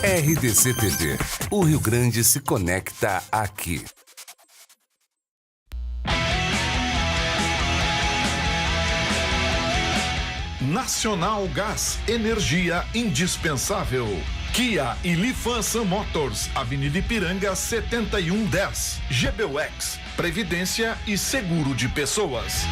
RDC TV. O Rio Grande se conecta aqui. Nacional Gás, energia indispensável. Kia e Lifan Motors, Avenida Ipiranga 7110. GBUX, Previdência e Seguro de Pessoas.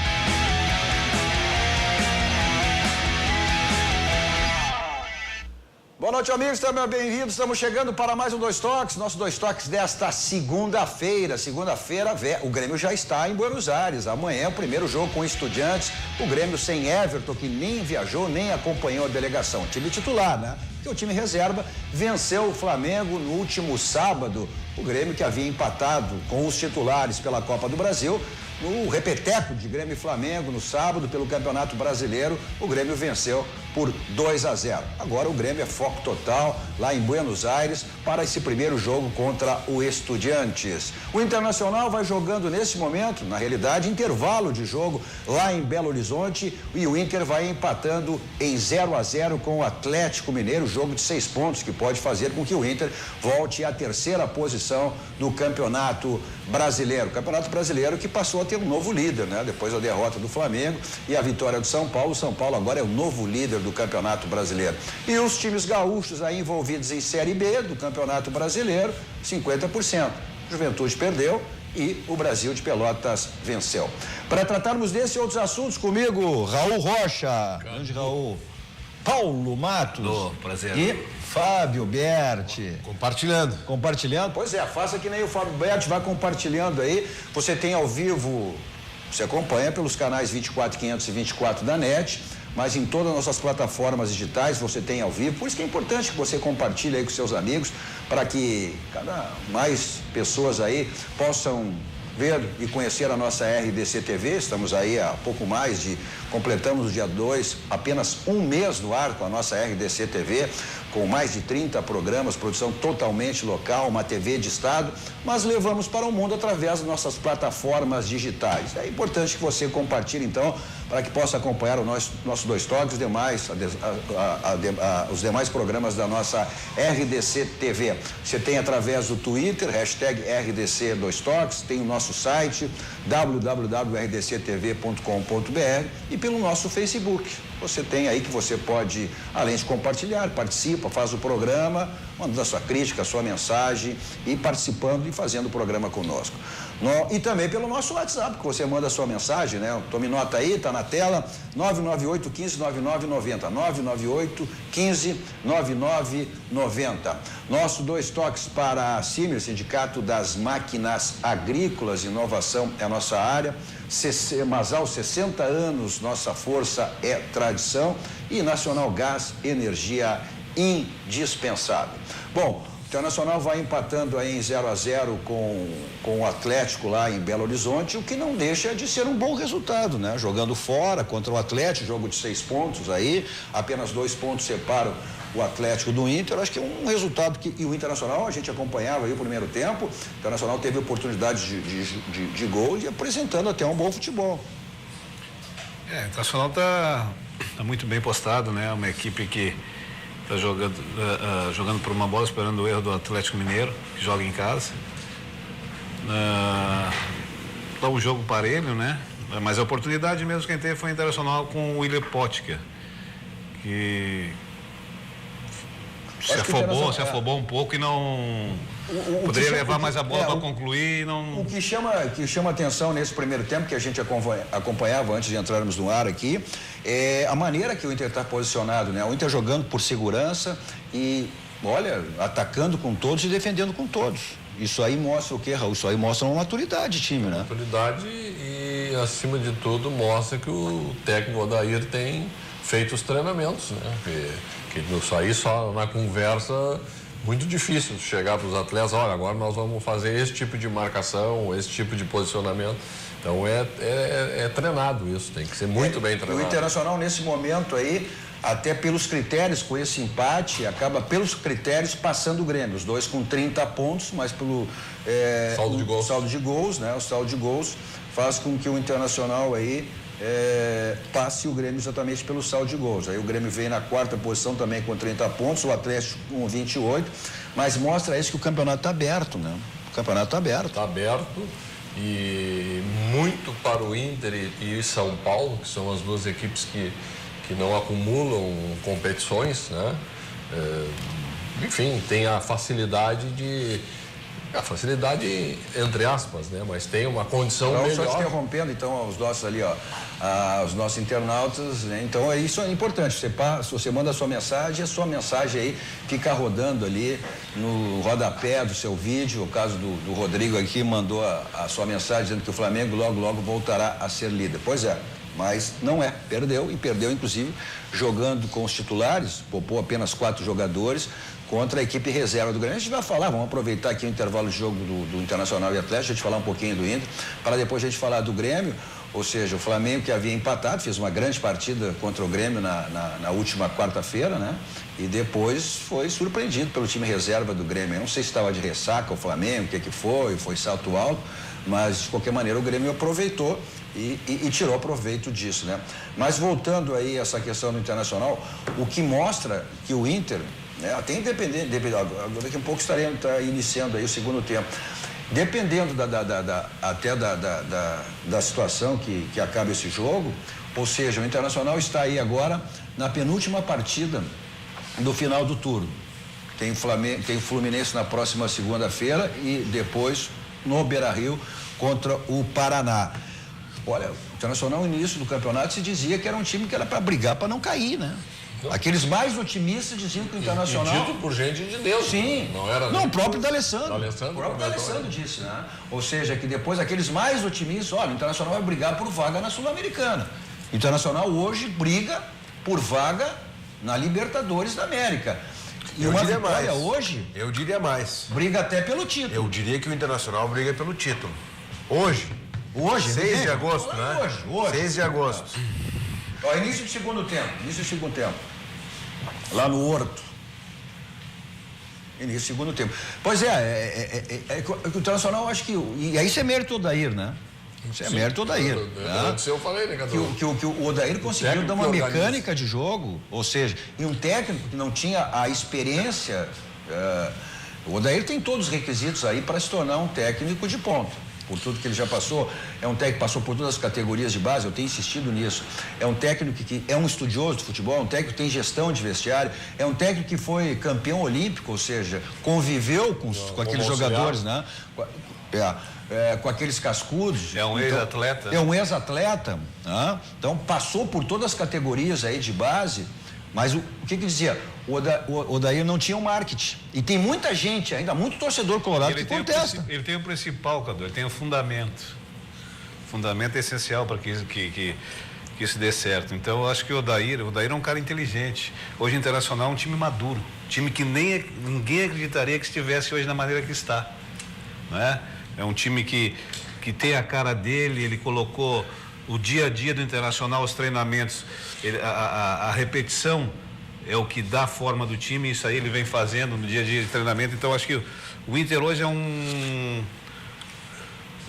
Boa noite, amigos, também bem-vindos. Estamos chegando para mais um Dois Toques, nosso Dois Toques desta segunda-feira. Segunda-feira, o Grêmio já está em Buenos Aires. Amanhã, o primeiro jogo com Estudiantes. O Grêmio sem Everton, que nem viajou, nem acompanhou a delegação. O time titular, né? Porque o time reserva venceu o Flamengo no último sábado. O Grêmio, que havia empatado com os titulares pela Copa do Brasil, no repeteco de Grêmio e Flamengo no sábado pelo Campeonato Brasileiro, o Grêmio venceu por 2-0. Agora o Grêmio é foco total lá em Buenos Aires para esse primeiro jogo contra o Estudiantes. O Internacional vai jogando nesse momento, na realidade, intervalo de jogo lá em Belo Horizonte, e o Inter vai empatando em 0-0 com o Atlético Mineiro, jogo de 6 pontos que pode fazer com que o Inter volte à terceira posição do Campeonato Brasileiro. Campeonato Brasileiro que passou a ter um novo líder, né? Depois da derrota do Flamengo e a vitória do São Paulo. O São Paulo agora é o novo líder do Campeonato Brasileiro. E os times gaúchos aí envolvidos em Série B do Campeonato Brasileiro, 50%. Juventude perdeu e o Brasil de Pelotas venceu. Para tratarmos desse e outros assuntos, comigo, Raul Rocha. Grande Raul. Paulo Matos. Prazer. E Fábio Berti. Compartilhando. Compartilhando? Pois é, faça que nem o Fábio Berti, vai compartilhando aí. Você tem ao vivo, você acompanha pelos canais 24.500 e 24 da NET, mas em todas as nossas plataformas digitais você tem ao vivo. Por isso que é importante que você compartilhe aí com seus amigos, para que cada mais pessoas aí possam ver e conhecer a nossa RDC TV. Estamos aí há pouco mais de, completamos o dia 2, apenas um mês no ar com a nossa RDC TV, com mais de 30 programas, produção totalmente local, uma TV de estado, mas levamos para o mundo através das nossas plataformas digitais. É importante que você compartilhe, então, para que possa acompanhar o nosso Dois Toques, os demais programas da nossa RDC TV. Você tem através do Twitter, hashtag RDC Dois Toques, tem o nosso site, www.rdctv.com.br, e pelo nosso Facebook. Você tem aí que você pode, além de compartilhar, participa, faz o programa, mandando a sua crítica, a sua mensagem e participando e fazendo o programa conosco. E também pelo nosso WhatsApp, que você manda a sua mensagem, né? Tome nota aí, tá na tela, 998 15 9990, 998 15 9990. Nosso Dois Toques para a CIMER, Sindicato das Máquinas Agrícolas, inovação é a nossa área. Masal, 60 anos, nossa força é tradição, e Nacional Gás, energia indispensável. Bom, o Internacional vai empatando aí em 0-0 com o Atlético lá em Belo Horizonte, o que não deixa de ser um bom resultado, né? Jogando fora contra o Atlético, jogo de 6 pontos aí, apenas 2 pontos separam o Atlético do Inter. Acho que é um resultado que, e o Internacional, a gente acompanhava aí o primeiro tempo, o Internacional teve oportunidades de gol e apresentando até um bom futebol. O Internacional tá muito bem postado, né? Uma equipe que está jogando por uma bola, esperando o erro do Atlético Mineiro, que joga em casa. Tá um jogo parelho, né? Mas a oportunidade mesmo quem teve foi o Internacional com o William Potker, que se afobou um pouco e não poderia levar mais a bola para concluir e não... O que chama atenção nesse primeiro tempo, que a gente acompanhava antes de entrarmos no ar aqui, é a maneira que o Inter está posicionado, né? O Inter jogando por segurança e, olha, atacando com todos e defendendo com todos. Isso aí mostra o quê, Raul? Isso aí mostra uma maturidade de time, né? Maturidade e, acima de tudo, mostra que o técnico Odair tem feito os treinamentos, né? Que isso aí só na conversa, muito difícil chegar para os atletas, olha, agora nós vamos fazer esse tipo de marcação, esse tipo de posicionamento. Então é treinado isso, tem que ser muito bem treinado. O Internacional nesse momento aí, até pelos critérios, com esse empate, acaba pelos critérios passando o Grêmio, os dois com 30 pontos, mas pelo saldo de gols, né? O saldo de gols faz com que o Internacional aí passe o Grêmio exatamente pelo saldo de gols. Aí o Grêmio vem na 4ª posição também com 30 pontos, o Atlético com 28, mas mostra isso que o campeonato está aberto, né? O campeonato está aberto. Está aberto e muito para o Inter e São Paulo, que são as duas equipes que não acumulam competições, né? Enfim, tem a facilidade entre aspas, né? Mas tem uma condição melhor. Só te interrompendo, então, aos nossos ali, os nossos internautas, né? Então, isso é importante. Você manda a sua mensagem aí fica rodando ali no rodapé do seu vídeo. O caso do Rodrigo aqui mandou a sua mensagem dizendo que o Flamengo logo voltará a ser líder. Pois é, mas não é. Perdeu, inclusive, jogando com os titulares, poupou apenas 4 jogadores contra a equipe reserva do Grêmio. A gente vai falar, vamos aproveitar aqui o intervalo de jogo do Internacional e Atlético, a gente falar um pouquinho do Inter, para depois a gente falar do Grêmio, ou seja, o Flamengo que havia empatado, fez uma grande partida contra o Grêmio na última quarta-feira, né? E depois foi surpreendido pelo time reserva do Grêmio. Eu não sei se estava de ressaca o Flamengo, o que foi salto alto, mas de qualquer maneira o Grêmio aproveitou e tirou proveito disso, né? Mas voltando aí a essa questão do Internacional, o que mostra que o Inter, até independente, daqui a pouco estaremos iniciando aí o segundo tempo. Dependendo da situação que acaba esse jogo, ou seja, o Internacional está aí agora na penúltima partida do final do turno. Tem o Fluminense na próxima segunda-feira e depois no Beira-Rio contra o Paraná. Olha, o Internacional no início do campeonato se dizia que era um time que era para brigar para não cair, né? Aqueles mais otimistas diziam que o Internacional... E dito por gente de Deus. Sim. Não era... Não, o próprio D'Alessandro. O próprio D'Alessandro disse, né? Ou seja, que depois aqueles mais otimistas, olha, o Internacional vai brigar por vaga na Sul-Americana. O Internacional hoje briga por vaga na Libertadores da América. E uma vitória hoje... Eu diria mais. Briga até pelo título. Eu diria que o Internacional briga pelo título. Hoje, 6 de agosto, né? Hoje. 6 de agosto. Ó, início do segundo tempo. Lá no Horto. Início do segundo tempo. Pois o Internacional, acho que... E aí isso é mérito do Odair, né? Isso é mérito do Odair. Eu falei, né, Cadu? Que o Odair conseguiu dar uma mecânica de jogo, ou seja, e um técnico que não tinha a experiência... o Odair tem todos os requisitos aí para se tornar um técnico de ponta. Por tudo que ele já passou, é um técnico que passou por todas as categorias de base, eu tenho insistido nisso. É um técnico que é um estudioso de futebol, um técnico que tem gestão de vestiário, é um técnico que foi campeão olímpico, ou seja, conviveu com aqueles jogadores, né? Com aqueles cascudos. É um ex-atleta. É um ex-atleta, né? Então passou por todas as categorias aí de base, mas o que dizia? O Odair não tinha um marketing. E tem muita gente, ainda muito torcedor colorado que contesta. Ele tem o principal, Cadu, ele tem o fundamento. O fundamento é essencial para que isso dê certo. Então, eu acho que o Odair é um cara inteligente. Hoje o Internacional é um time maduro. Time que ninguém acreditaria que estivesse hoje da maneira que está. Não é? É um time que tem a cara dele, ele colocou o dia a dia do Internacional, os treinamentos, a repetição é o que dá a forma do time, isso aí ele vem fazendo no dia a dia de treinamento. Então acho que o Inter hoje é um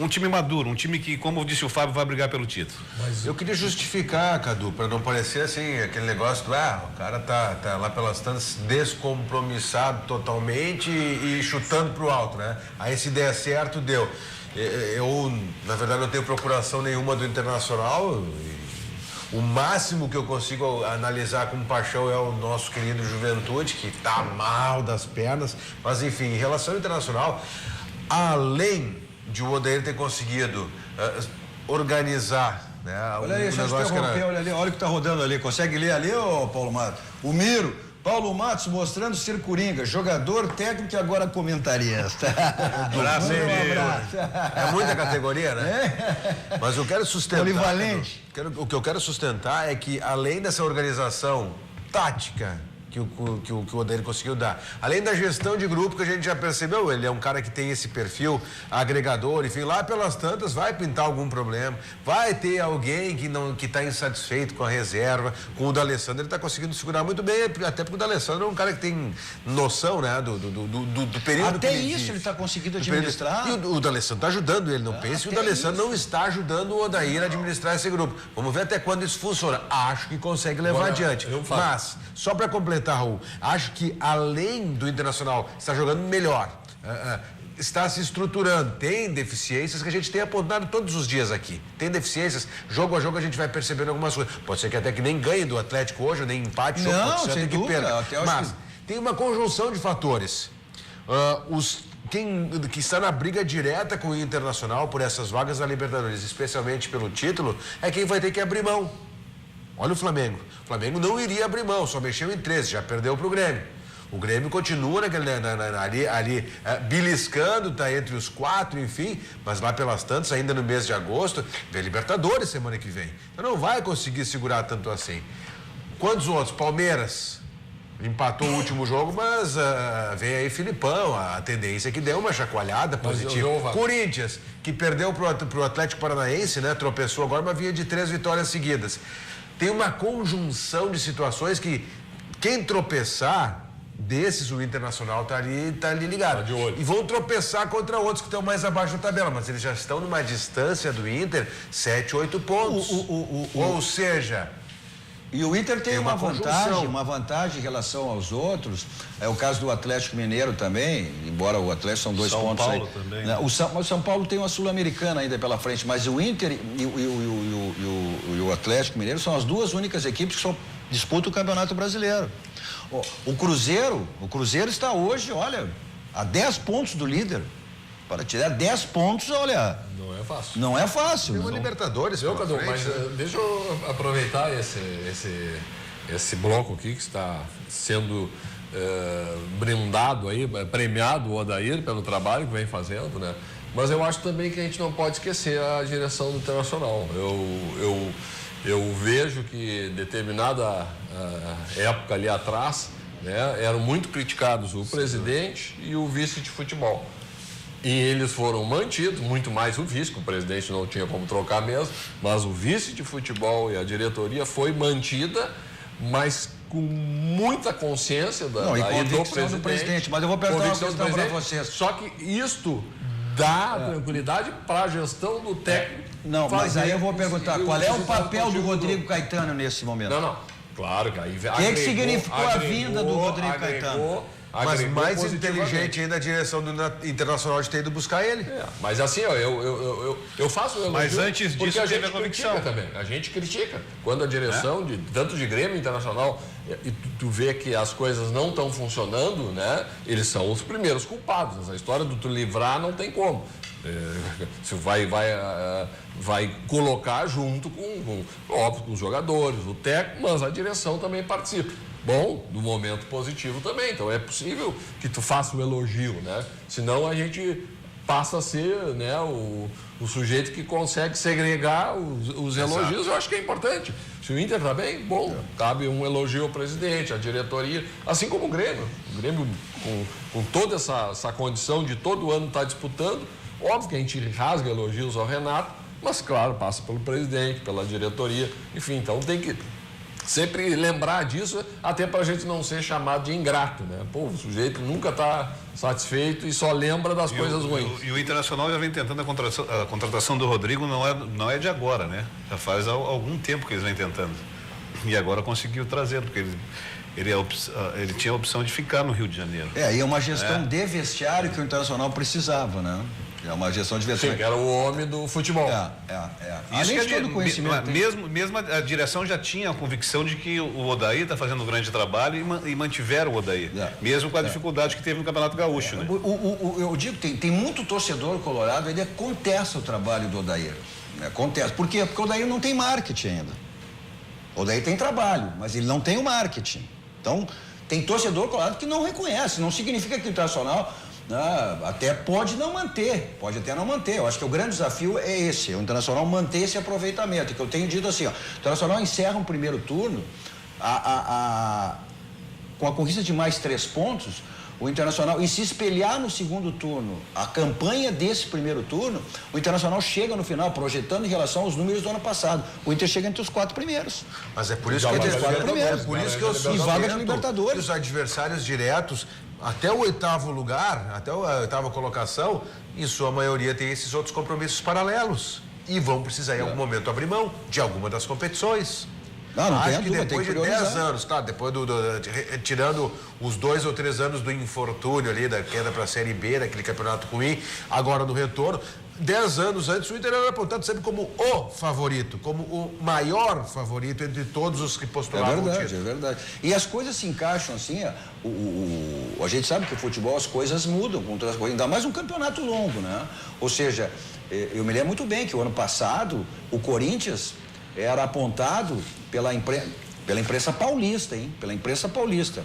time maduro, um time que, como disse o Fábio, vai brigar pelo título. Mas eu queria justificar, Cadu, para não parecer assim, aquele negócio do, o cara tá lá pelas tantas descompromissado totalmente e chutando pro alto, né? Aí se der certo, deu. Eu, na verdade, não tenho procuração nenhuma do Internacional. O máximo que eu consigo analisar com paixão é o nosso querido Juventude, que tá mal das pernas. Mas, enfim, em relação ao Internacional, além de o Odair ter conseguido organizar, né? Olha aí, deixa eu interromper, olha o que tá rodando ali. Consegue ler ali, ô Paulo Matos? O Miro. Paulo Matos mostrando ser coringa, jogador, técnico e agora comentarista. Abraço, é muita categoria, né? Mas eu quero sustentar. Polivalente. O que eu quero sustentar é que, além dessa organização tática que o Odair conseguiu dar. Além da gestão de grupo, que a gente já percebeu, ele é um cara que tem esse perfil agregador, enfim, lá pelas tantas vai pintar algum problema, vai ter alguém que está insatisfeito com a reserva, com o D'Alessandro, ele está conseguindo segurar muito bem, até porque o D'Alessandro é um cara que tem noção, né, do período. Até isso ele está conseguindo administrar. E o D'Alessandro está ajudando ele, não pense que o D'Alessandro não está ajudando o Odair a administrar esse grupo. Vamos ver até quando isso funciona. Acho que consegue levar adiante. Mas, só para completar, Raul, acho que além do Internacional está jogando melhor, está se estruturando, tem deficiências que a gente tem apontado todos os dias aqui. Tem deficiências, jogo a jogo a gente vai percebendo algumas coisas. Pode ser que até que nem ganhe do Atlético hoje, ou nem empate, não, pode ser sem até que dúvida, perca. Mas tem uma conjunção de fatores. Quem que está na briga direta com o Internacional por essas vagas da Libertadores, especialmente pelo título, é quem vai ter que abrir mão. Olha o Flamengo. O Flamengo não iria abrir mão, só mexeu em 13, já perdeu para o Grêmio. O Grêmio continua ali beliscando, está entre os 4, enfim, mas lá pelas tantas, ainda no mês de agosto, vem Libertadores semana que vem. Então não vai conseguir segurar tanto assim. Quantos outros? Palmeiras empatou o último jogo, mas vem aí Filipão, a tendência é que deu uma chacoalhada positiva. Corinthians, que perdeu pro Atlético Paranaense, né? Tropeçou agora, mas vinha de 3 vitórias seguidas. Tem uma conjunção de situações que quem tropeçar desses, o Internacional tá ali ligado. Tá de olho. E vão tropeçar contra outros que estão mais abaixo da tabela, mas eles já estão numa distância do Inter 7, 8 pontos. Ou seja... E o Inter tem uma vantagem em relação aos outros. É o caso do Atlético Mineiro também, embora o Atlético são 2 pontos aí. São Paulo também. Né? O São Paulo tem uma Sul-Americana ainda pela frente, mas o Inter e o Atlético Mineiro são as 2 únicas equipes que só disputam o Campeonato Brasileiro. O Cruzeiro está hoje, olha, a 10 pontos do líder. Para tirar 10 pontos, olha... Não é fácil. Não é fácil. Tem uma Libertadores, mas deixa eu aproveitar esse bloco aqui que está sendo brindado aí, premiado o Odair pelo trabalho que vem fazendo, né? Mas eu acho também que a gente não pode esquecer a direção do Internacional. Eu vejo que determinada época ali atrás, né, eram muito criticados o presidente e o vice de futebol. E eles foram mantidos, muito mais o vice, que o presidente não tinha como trocar mesmo, mas o vice de futebol e a diretoria foi mantida, mas com muita consciência do presidente. Mas eu vou perguntar uma questão para vocês. Só que isto dá tranquilidade para a gestão do técnico. Não, mas aí eu vou perguntar, qual é o papel do Rodrigo Caetano nesse momento? Não. Claro que aí... O que significou a vinda do Rodrigo Caetano? Mas mais inteligente ainda a direção do Internacional de ter ido buscar ele. Mas assim, ó, eu faço o elogio. Mas antes disso teve a convicção também. A gente critica. Quando a direção, tanto de Grêmio Internacional, e tu vê que as coisas não estão funcionando, né? Eles são os primeiros culpados. A história do tu livrar não tem como. Você vai colocar junto com os jogadores, o técnico, mas a direção também participa. Bom, no momento positivo também, então é possível que tu faça o elogio, né? Senão a gente passa a ser, né, o sujeito que consegue segregar os elogios. Eu acho que é importante. Se o Inter está bem, bom, cabe um elogio ao presidente, à diretoria, assim como o Grêmio. O Grêmio, com toda essa condição de todo ano estar disputando, óbvio que a gente rasga elogios ao Renato, mas claro, passa pelo presidente, pela diretoria, enfim, então tem que sempre lembrar disso, até para a gente não ser chamado de ingrato, né? Pô, o sujeito nunca está satisfeito e só lembra das coisas ruins. E o Internacional já vem tentando a contratação do Rodrigo, não é de agora, né? Já faz algum tempo que eles vêm tentando. E agora conseguiu trazer, porque ele tinha a opção de ficar no Rio de Janeiro. E é uma gestão de vestiário que o Internacional precisava, né? É uma gestão de vestiário. Sim, que era o homem do futebol. Além de todo conhecimento. Mesmo a direção já tinha a convicção de que o Odair está fazendo um grande trabalho e mantiveram o Odair. Mesmo com a dificuldade que teve no Campeonato Gaúcho, né? Eu digo, tem muito torcedor colorado, ele contesta o trabalho do Odair. Né? Contesta. Por quê? Porque o Odair não tem marketing ainda. O Odair tem trabalho, mas ele não tem o marketing. Então, tem torcedor colorado que não reconhece. Não significa que o Internacional... até pode até não manter. Eu acho que o grande desafio é esse, o Internacional manter esse aproveitamento, que eu tenho dito assim, ó, o Internacional encerra um primeiro turno com a conquista de mais 3 pontos, o Internacional, e se espelhar no segundo turno, a campanha desse primeiro turno, o Internacional chega no final, projetando em relação aos números do ano passado. O Inter chega entre os 4 primeiros. Mas é por isso que e vaga de Libertadores. Os adversários diretos, até o 8º lugar, até a 8ª colocação, em sua maioria tem esses outros compromissos paralelos. E vão precisar em algum momento abrir mão de alguma das competições. Não Acho que depois de 10 anos, tá? Depois tirando os 2 ou 3 anos do infortúnio ali, da queda para a Série B, daquele campeonato ruim, agora no retorno, 10 anos antes, o Inter era apontado sempre como o favorito, como o maior favorito entre todos os que postulavam o título. É verdade. E as coisas se encaixam assim, a gente sabe que o futebol, as coisas mudam, ainda mais um campeonato longo, né? Ou seja, eu me lembro muito bem que o ano passado, o Corinthians era apontado pela imprensa paulista, hein? Pela imprensa paulista.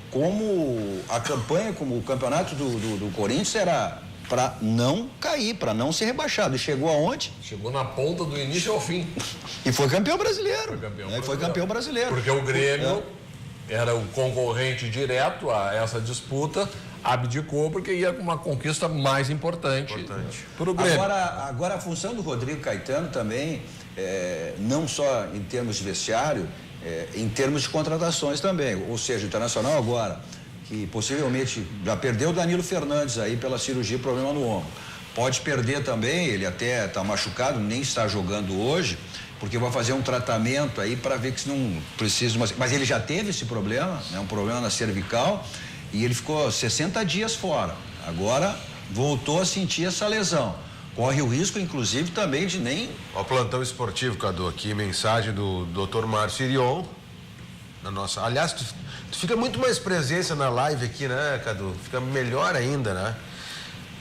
Como a campanha, como o campeonato do Corinthians era para não cair, para não ser rebaixado. E chegou aonde? Chegou na ponta do início ao fim. E foi campeão brasileiro. Foi campeão brasileiro. Porque o Grêmio era o concorrente direto a essa disputa, abdicou porque ia com uma conquista mais importante. Para o Grêmio. Agora a função do Rodrigo Caetano também, não só em termos de vestiário, em termos de contratações também. Ou seja, o Internacional agora, que possivelmente já perdeu o Danilo Fernandes aí pela cirurgia e problema no ombro. Pode perder também, ele até está machucado, nem está jogando hoje, porque vai fazer um tratamento aí para ver que se não precisa... Mas ele já teve esse problema, né? Um problema na cervical, e ele ficou 60 dias fora. Agora voltou a sentir essa lesão. Corre o risco, inclusive, também de nem... Ó, plantão esportivo, Cadu, aqui, mensagem do Dr. Márcio Irion, na nossa... Aliás, tu fica muito mais presença na live aqui, né, Cadu? Fica melhor ainda, né?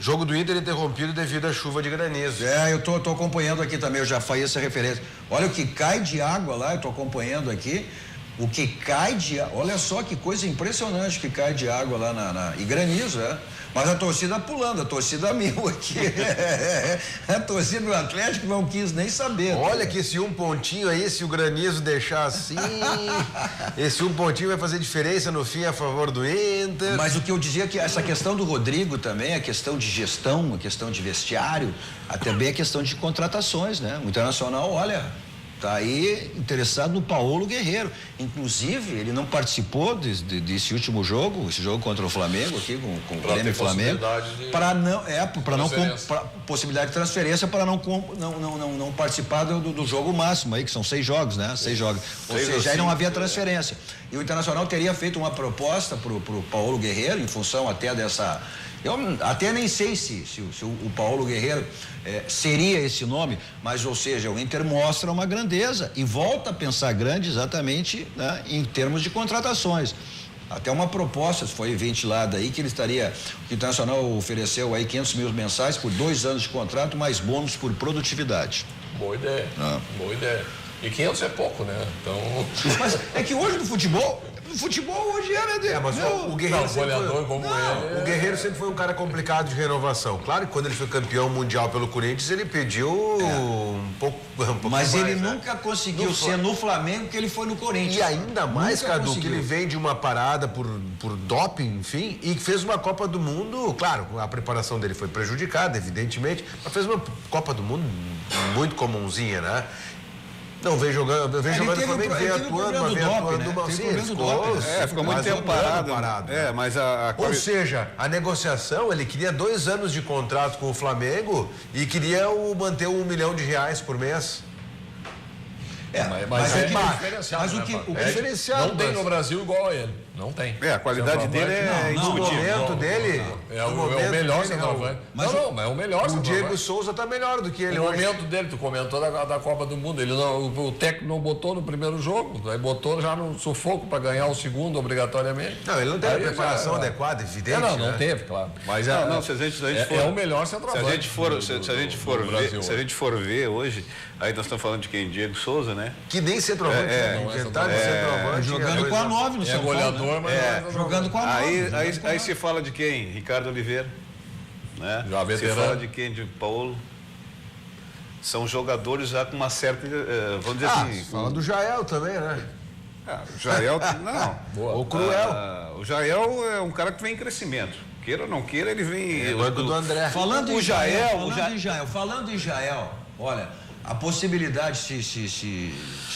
Jogo do Inter interrompido devido à chuva de granizo. Eu tô acompanhando aqui também, eu já falei essa referência. Olha o que cai de água lá, eu tô acompanhando aqui. O que cai de água, olha só que coisa impressionante que cai de água lá e granizo, Mas a torcida pulando, a torcida mil aqui. A torcida do Atlético não quis nem saber. Olha que esse um pontinho aí, se o granizo deixar assim, esse um pontinho vai fazer diferença no fim a favor do Inter. Mas o que eu dizia é que essa questão do Rodrigo também, a questão de gestão, a questão de vestiário, até bem a questão de contratações, né? O Internacional, olha... Está aí interessado no Paulo Guerreiro. Inclusive, ele não participou desse último jogo, esse jogo contra o Flamengo, aqui com o Grêmio e Flamengo. Possibilidade de transferência para não participar do jogo máximo aí, que são 6 jogos, né? 6 jogos. Ou seja, aí não havia transferência. E o Internacional teria feito uma proposta pro Paulo Guerreiro, em função até dessa. Eu até nem sei se o Paulo Guerreiro seria esse nome, mas, ou seja, o Inter mostra uma grandeza e volta a pensar grande exatamente, né, em termos de contratações. Até uma proposta foi ventilada aí que o Internacional ofereceu aí 500 mil mensais por 2 anos de contrato, mais bônus por produtividade. Boa ideia, boa ideia. E 500 é pouco, né? Então... Mas é que hoje no futebol hoje mas o Guerreiro o Guerreiro sempre foi um cara complicado de renovação. Claro que quando ele foi campeão mundial pelo Corinthians, ele pediu um pouco mas mais, ele nunca conseguiu ser no Flamengo que ele foi no Corinthians. E ainda mais, Cadu, que ele vem de uma parada por doping, enfim, e fez uma Copa do Mundo. Claro, a preparação dele foi prejudicada, evidentemente, mas fez uma Copa do Mundo muito comunzinha, né? Não, vem jogando no Flamengo, vem atuando, mas vem atuando ficou muito tempo parado. Mas ou seja, a negociação, ele queria 2 anos de contrato com o Flamengo e queria manter R$1 milhão por mês. Mas o diferenciado. Não tem no Brasil igual a ele. Não tem. A qualidade dele é indiscutível. O momento dele é o melhor centroavante. Mas é o melhor centroavante. O Diego Souza tá melhor do que ele. O momento dele, tu comentou da Copa do Mundo. O técnico não botou no primeiro jogo, aí botou já no sufoco para ganhar o segundo obrigatoriamente. Não, ele não teve a preparação adequada, evidente. Não teve, claro. Mas se a gente for, é o melhor centroavante. Se a gente for ver hoje, aí nós estamos falando de quem? Diego Souza, né? Que nem centroavante, centroavante. Jogando com a 9 no São Paulo. Jogando com a 9. Aí se fala de quem? Ricardo Oliveira, né? Se fala de quem? De Paulo. São jogadores já com uma certa, vamos dizer assim. Fala do Jael também, né? O Jael, não. O Cruel. O Jael é um cara que vem em crescimento. Queira ou não queira, ele vem. Do André. Falando em Jael, olha, a possibilidade, se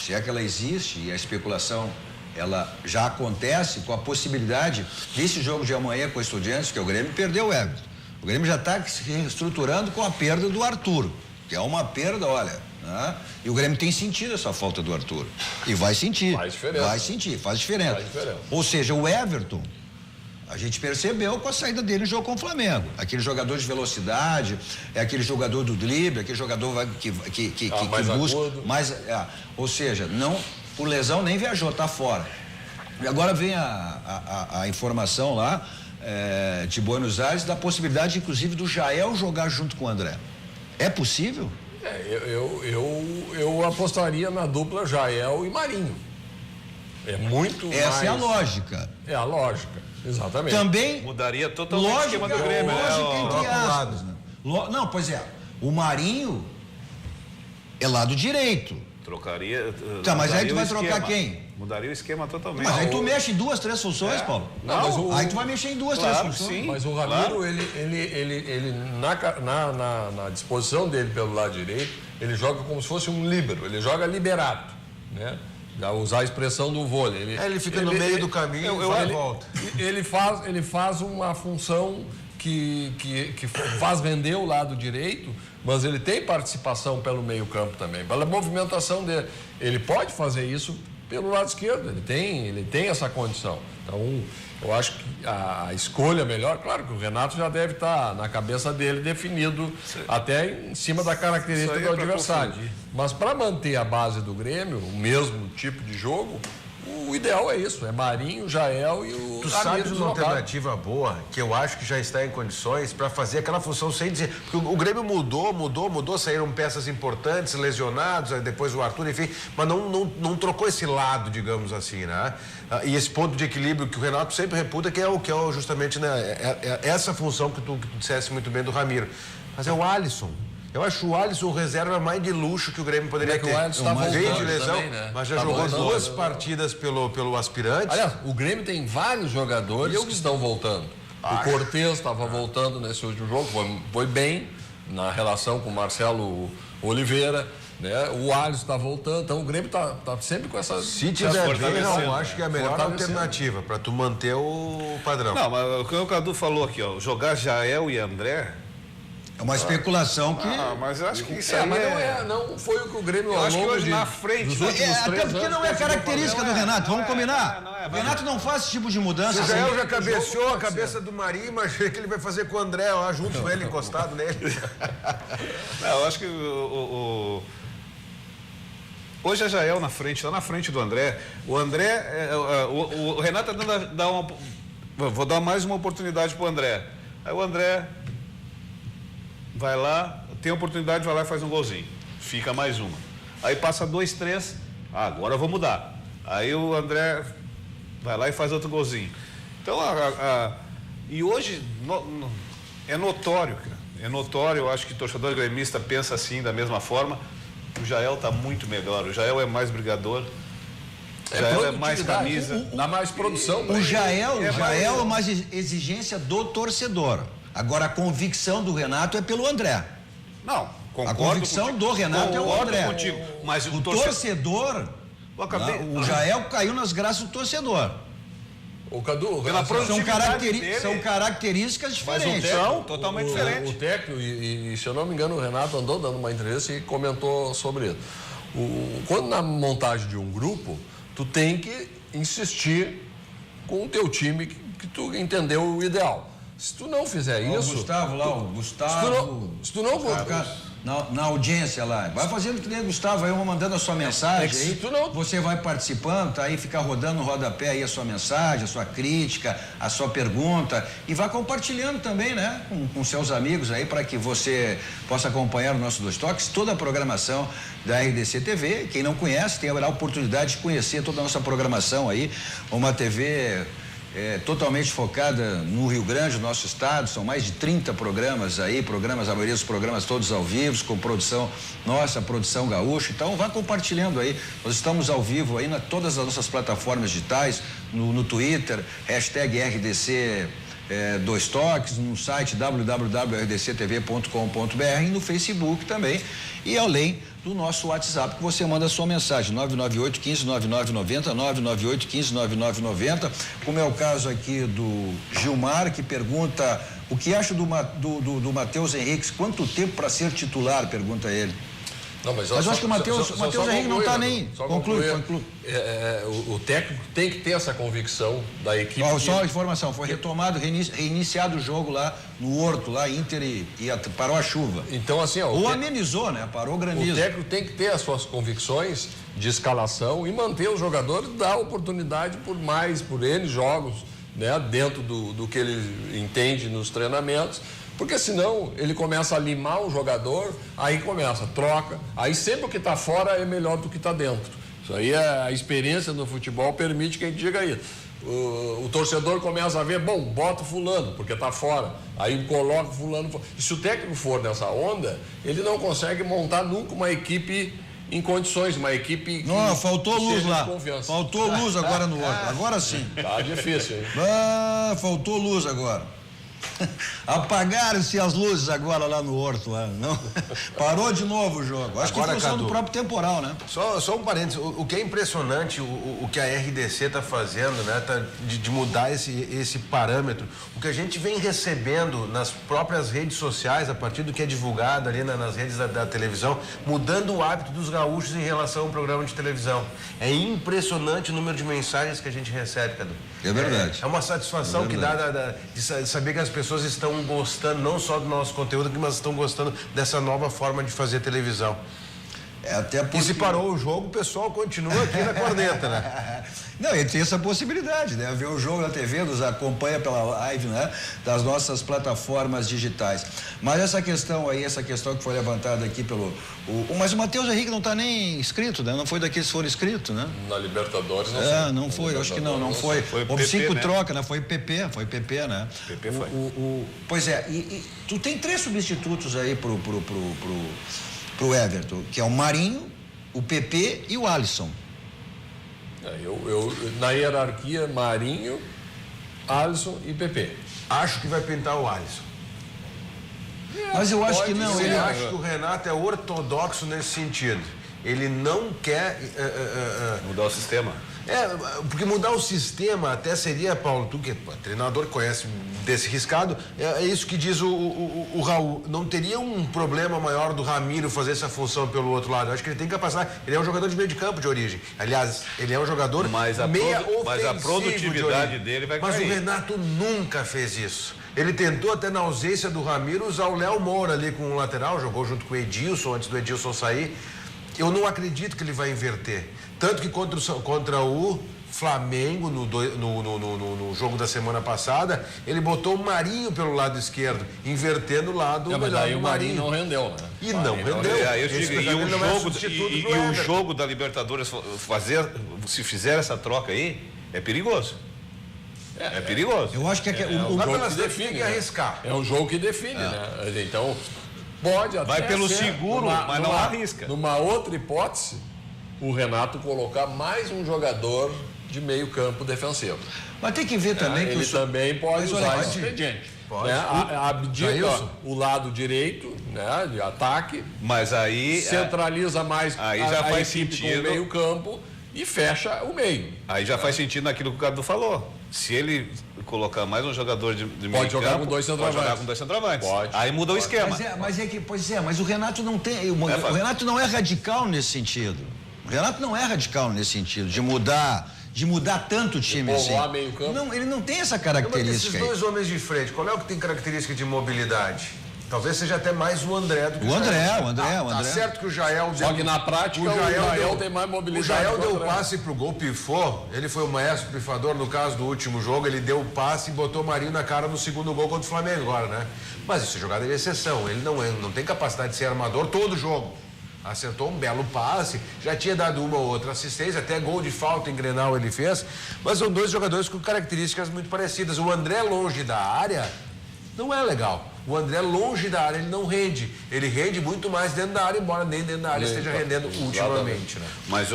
é que ela existe, e a especulação ela já acontece, com a possibilidade desse jogo de amanhã com o Estudiantes, que o Grêmio perdeu o Everton. O Grêmio já está se reestruturando com a perda do Arthur, que é uma perda, olha, né? E o Grêmio tem sentido essa falta do Arthur. E vai sentir. Faz diferença. Faz diferença. Ou seja, o Everton, a gente percebeu com a saída dele no jogo com o Flamengo. Aquele jogador de velocidade, é aquele jogador do drible, aquele jogador que busca mais. Ou seja, não, por lesão nem viajou, tá fora. E agora vem a informação lá de Buenos Aires da possibilidade, inclusive, do Jael jogar junto com o André. É possível? Eu apostaria na dupla Jael e Marinho. É muito mais... Essa é a lógica. É a lógica, exatamente. Também... Mudaria totalmente o esquema do Grêmio, lógica entre aspas, né? Não, pois é. O Marinho é lado direito. Trocaria... Tá, mas aí tu vai trocar quem? Mudaria o esquema totalmente. Mas aí tu mexe em 2, 3 funções, Paulo. Aí tu vai mexer em 2, 3 funções. Sim, mas o Ramiro, ele na disposição dele pelo lado direito, ele joga como se fosse um líbero, ele joga liberado, né? Já usar a expressão do vôlei. Ele fica no meio do caminho e volta. Ele faz uma função que faz render o lado direito, mas ele tem participação pelo meio campo também, pela movimentação dele. Ele pode fazer isso pelo lado esquerdo, ele tem essa condição. Então, eu acho que a escolha melhor, claro que o Renato já deve estar na cabeça dele definido até em cima da característica do adversário. Mas para manter a base do Grêmio, o mesmo tipo de jogo, o ideal é isso, é Marinho, Jael e o... Tu sabes uma alternativa boa, que eu acho que já está em condições para fazer aquela função sem dizer... Porque o Grêmio mudou, saíram peças importantes, lesionados, depois o Arthur, enfim, mas não trocou esse lado, digamos assim, né? E esse ponto de equilíbrio que o Renato sempre reputa, que é justamente, né, essa função que tu dissesse muito bem do Ramiro. Mas é o Alisson. Eu acho o Alisson o reserva mais de luxo que o Grêmio poderia ter. O Alisson tá veio de lesão, também, né? mas já jogou 2 partidas pelo aspirante. Aliás, o Grêmio tem vários jogadores que estão voltando. O Cortez estava voltando nesse último jogo, foi bem na relação com o Marcelo Oliveira, né? O Alisson está voltando, então o Grêmio está sempre com essas... Se tiver bem, eu acho que é a melhor alternativa para tu manter o padrão. Não, mas o que o Cadu falou aqui, ó, jogar Jael e André... É uma especulação que... mas eu acho que isso aí mas não foi o que o Grêmio... Eu acho que hoje na frente... Dos últimos 3 até porque não é característica do Renato, vamos combinar. O Renato não faz esse tipo de mudança. O Jael já cabeceou a cabeça do Marinho, mas que ele vai fazer com o André lá junto com ele, encostado nele. Não, eu acho que hoje é Jael na frente, está na frente do André. O André, o Renato está dando vou dar mais uma oportunidade para o André. Aí o André vai lá, tem oportunidade, vai lá e faz um golzinho. Fica mais uma. Aí passa 2, 3, agora eu vou mudar. Aí o André vai lá e faz outro golzinho. Então, e hoje é notório, cara. É notório, eu acho que o torcedor gremista pensa assim, da mesma forma. O Jael está muito melhor, o Jael é mais brigador, o Jael é mais camisa. Dá mais produção. O Jael é mais exigência do torcedor. Agora, a convicção do Renato é pelo André. Não, concordo. A convicção do Renato é o André. Contigo, mas o torcedor, o Jael caiu nas graças do torcedor. O Cadu, são características diferentes. São totalmente diferentes. O técnico, e se eu não me engano, o Renato andou dando uma entrevista e comentou sobre isso. Quando na montagem de um grupo, tu tem que insistir com o teu time que tu entendeu o ideal. Se tu não fizer isso... O Gustavo... Se tu não na audiência lá, vai fazendo que nem o Gustavo, aí eu vou mandando a sua mensagem, aí você vai participando, tá aí, fica rodando no rodapé aí a sua mensagem, a sua crítica, a sua pergunta, e vai compartilhando também, né, com seus amigos aí, para que você possa acompanhar o nosso Dois Toques, toda a programação da RDC TV. Quem não conhece, tem a oportunidade de conhecer toda a nossa programação aí, uma TV totalmente focada no Rio Grande, no nosso estado. São mais de 30 programas aí, a maioria dos programas todos ao vivo, com produção nossa, produção gaúcha. Então vá compartilhando aí. Nós estamos ao vivo aí todas as nossas plataformas digitais, no Twitter, hashtag RDC 2 Toques, no site www.rdctv.com.br e no Facebook também. E além do nosso WhatsApp, que você manda a sua mensagem, 998 15 9990, 998 15 9990, como é o caso aqui do Gilmar, que pergunta o que acha do Matheus Henrique, quanto tempo para ser titular, pergunta ele. Não, mas eu acho que o Matheus Henrique não está nem... Conclui. O técnico tem que ter essa convicção da equipe. Só a informação, foi retomado, reiniciado o jogo lá no Horto, lá Inter e parou a chuva. Então, assim... Ou amenizou, né? Parou o granizo. O técnico tem que ter as suas convicções de escalação e manter os jogadores, dar oportunidade por N jogos, né? Dentro do que ele entende nos treinamentos. Porque senão ele começa a limar o jogador, aí troca, aí sempre o que está fora é melhor do que está dentro. Isso aí a experiência no futebol permite que a gente diga isso. O torcedor começa a ver, bota fulano, porque está fora, aí coloca fulano. E se o técnico for nessa onda, ele não consegue montar nunca uma equipe em condições, uma equipe que... Não, faltou luz lá, faltou luz agora no Horto, agora sim. Tá difícil, hein? Faltou luz agora. Apagaram-se as luzes agora lá no Horto, não? Parou de novo o jogo. Acho agora, que é função do próprio temporal, né? Só um parênteses, o que é impressionante, o que a RDC está fazendo, né? De mudar esse parâmetro, o que a gente vem recebendo nas próprias redes sociais, a partir do que é divulgado ali nas redes da televisão, mudando o hábito dos gaúchos em relação ao programa de televisão. É impressionante o número de mensagens que a gente recebe, Cadu. É verdade. É uma satisfação que dá de saber que as pessoas estão gostando não só do nosso conteúdo, mas estão gostando dessa nova forma de fazer televisão. Até porque... E se parou o jogo, o pessoal continua aqui na corneta, né? Não, e tem essa possibilidade, né? Ver o jogo na TV, nos acompanha pela live, né? Das nossas plataformas digitais. Mas essa questão que foi levantada aqui mas o Matheus Henrique não está nem inscrito, né? Não foi daqueles que foram inscritos, né? Na Libertadores não foi. Não foi, eu acho que não foi. Foi o PP, né? Troca, né? Foi PP, né? PP foi. Pois é, e tu tem 3 substitutos aí pro Everton, que é o Marinho, o PP e o Alisson. Eu na hierarquia, Marinho, Alisson e PP. Acho que vai pintar o Alisson. Mas eu acho que não. Eu acho que o Renato é ortodoxo nesse sentido. Ele não quer mudar o sistema. Porque mudar o sistema até seria, Paulo, tu que é treinador, conhece desse riscado, é isso que diz o Raul. Não teria um problema maior do Ramiro fazer essa função pelo outro lado. Eu acho que ele tem capacidade. Ele é um jogador de meio de campo de origem. Aliás, ele é um jogador mas a produtividade dele vai cair. Mas o Renato nunca fez isso. Ele tentou até na ausência do Ramiro usar o Léo Moura ali com o lateral, jogou junto com o Edilson, antes do Edilson sair. Eu não acredito que ele vai inverter. Tanto que contra o Flamengo, no jogo da semana passada, ele botou o Marinho pelo lado esquerdo, invertendo o lado mas aí o Marinho não rendeu, né? E não rendeu. O jogo da Libertadores se fizer essa troca aí, é perigoso. É perigoso. Eu acho que o jogo que define, tem que arriscar. É o jogo que define, né? Então, pode até vai pelo seguro, mas não arrisca. Numa outra hipótese, o Renato colocar mais um jogador de meio campo defensivo. Mas tem que ver também que ele também pode usar esse expediente. Pode. Né? Abdica o lado direito, né, de ataque. Mas aí centraliza mais aí já faz equipe sentido com o meio campo e fecha o meio. Aí já faz sentido naquilo que o Cadu falou. Se ele colocar mais um jogador de meio pode jogar campo, com 2 centroavantes. Pode jogar com 2 centroavantes. Pode. Aí muda o esquema. Mas o Renato não tem. O Renato não é radical nesse sentido. O Renato não é radical nesse sentido, de mudar tanto o time assim. Meio campo. Não, ele não tem essa característica. Esses 2 homens de frente, qual é o que tem característica de mobilidade? Talvez seja até mais o André do que o André. Tá certo que o Jael deu... Só que na prática o Jael tem mais mobilidade. O Jael deu o passe pro gol, pifou. Ele foi o maestro pifador no caso do último jogo. Ele deu o passe e botou o Marinho na cara no segundo gol contra o Flamengo agora, né? Mas isso é jogada de exceção. Ele não tem capacidade de ser armador todo jogo. Acertou um belo passe, já tinha dado uma ou outra assistência, até gol de falta em Grenal ele fez, mas são dois jogadores com características muito parecidas. O André longe da área não é legal. O André longe da área, ele não rende. Ele rende muito mais dentro da área, embora nem dentro da área esteja rendendo ultimamente, né? Mas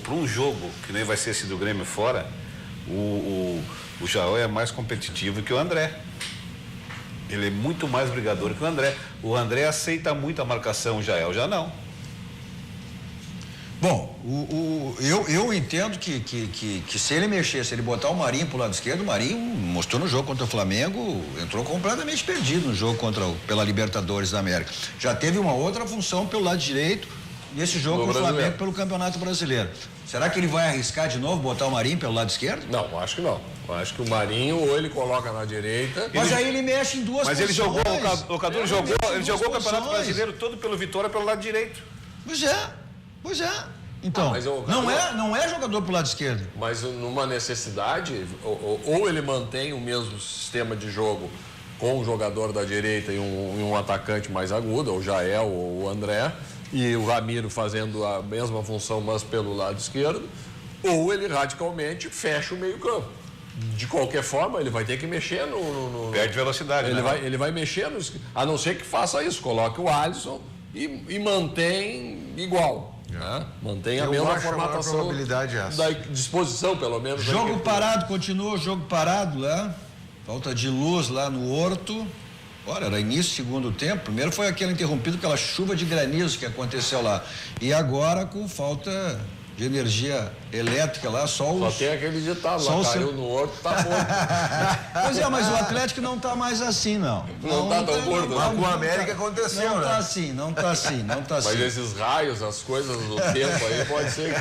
para um jogo, que nem vai ser esse do Grêmio fora, o Jael é mais competitivo que o André. Ele é muito mais brigador que o André. O André aceita muito a marcação, o Jael já não. Bom, eu entendo que se ele mexer, se ele botar o Marinho pro lado esquerdo, o Marinho mostrou no jogo contra o Flamengo, entrou completamente perdido no jogo pela Libertadores da América. Já teve uma outra função pelo lado direito nesse jogo com o Flamengo pelo Campeonato Brasileiro. Será que ele vai arriscar de novo botar o Marinho pelo lado esquerdo? Não, acho que não. Acho que o Marinho ou ele coloca na direita. Mas aí ele mexe em duas posições. Mas ele jogou, o Cadu ele jogou o Campeonato Brasileiro todo pelo Vitória pelo lado direito. Pois é. Então, não é jogador pro lado esquerdo. Mas numa necessidade, ou ele mantém o mesmo sistema de jogo com o jogador da direita e um atacante mais agudo, o Jael ou o André, e o Ramiro fazendo a mesma função, mas pelo lado esquerdo, ou ele radicalmente fecha o meio-campo. De qualquer forma, ele vai ter que mexer no perde velocidade, ele vai mexer a não ser que faça isso, coloque o Alisson e mantém igual. Mantém a mesma formatação, probabilidade da disposição, pelo menos. Jogo parado, continua o jogo parado lá. Falta de luz lá no Horto. Olha, era início do segundo tempo. Primeiro foi aquele interrompido pela chuva de granizo que aconteceu lá. E agora com falta de energia elétrica lá, só tem aquele ditado lá, caiu no Horto, tá morto. Pois é, mas o Atlético não tá mais assim, não. Não tá tão gordo. Mas com o América aconteceu, não tá assim. Mas esses raios, as coisas do tempo aí, pode ser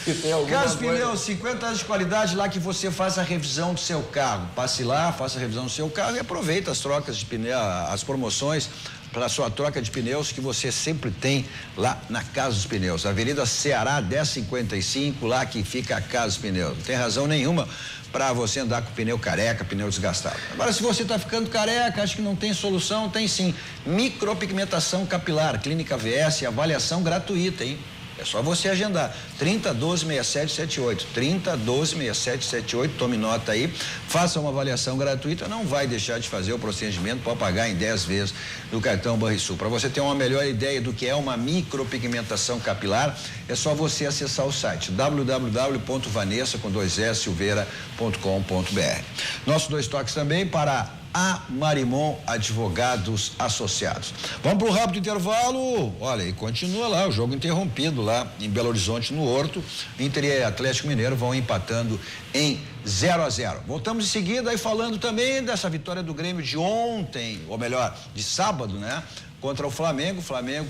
que tenha alguma Carlos coisa. Pneus, 50 anos de qualidade lá que você faça a revisão do seu carro. Passe lá, faça a revisão do seu carro e aproveita as trocas de pneu, as promoções para a sua troca de pneus que você sempre tem lá na Casa dos Pneus. Avenida Ceará 1055, lá que fica a Casa dos Pneus. Não tem razão nenhuma para você andar com pneu careca, pneu desgastado. Agora, se você está ficando careca, acha que não tem solução, tem sim. Micropigmentação capilar, Clínica VS, avaliação gratuita, hein? É só você agendar, 3012-6778, 3012-6778, tome nota aí, faça uma avaliação gratuita, não vai deixar de fazer o procedimento, pode pagar em 10 vezes no cartão Banrisul. Para você ter uma melhor ideia do que é uma micropigmentação capilar, é só você acessar o site www.vanessa.silveira.com.br. Nossos dois toques também para a Marimon Advogados Associados. Vamos para o rápido intervalo. Olha, e continua lá o jogo interrompido lá em Belo Horizonte, no Horto. Inter e Atlético Mineiro vão empatando em 0-0. Voltamos em seguida aí falando também dessa vitória do Grêmio de ontem, ou melhor, de sábado, né? Contra o Flamengo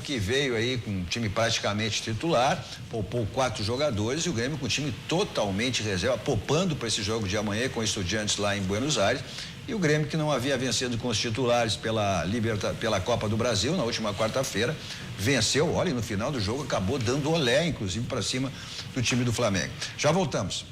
que veio aí com um time praticamente titular, poupou 4 jogadores e o Grêmio com um time totalmente reserva, poupando para esse jogo de amanhã com Estudiantes lá em Buenos Aires. E o Grêmio, que não havia vencido com os titulares pela Copa do Brasil na última quarta-feira, venceu, olha, e no final do jogo acabou dando olé, inclusive, para cima do time do Flamengo. Já voltamos.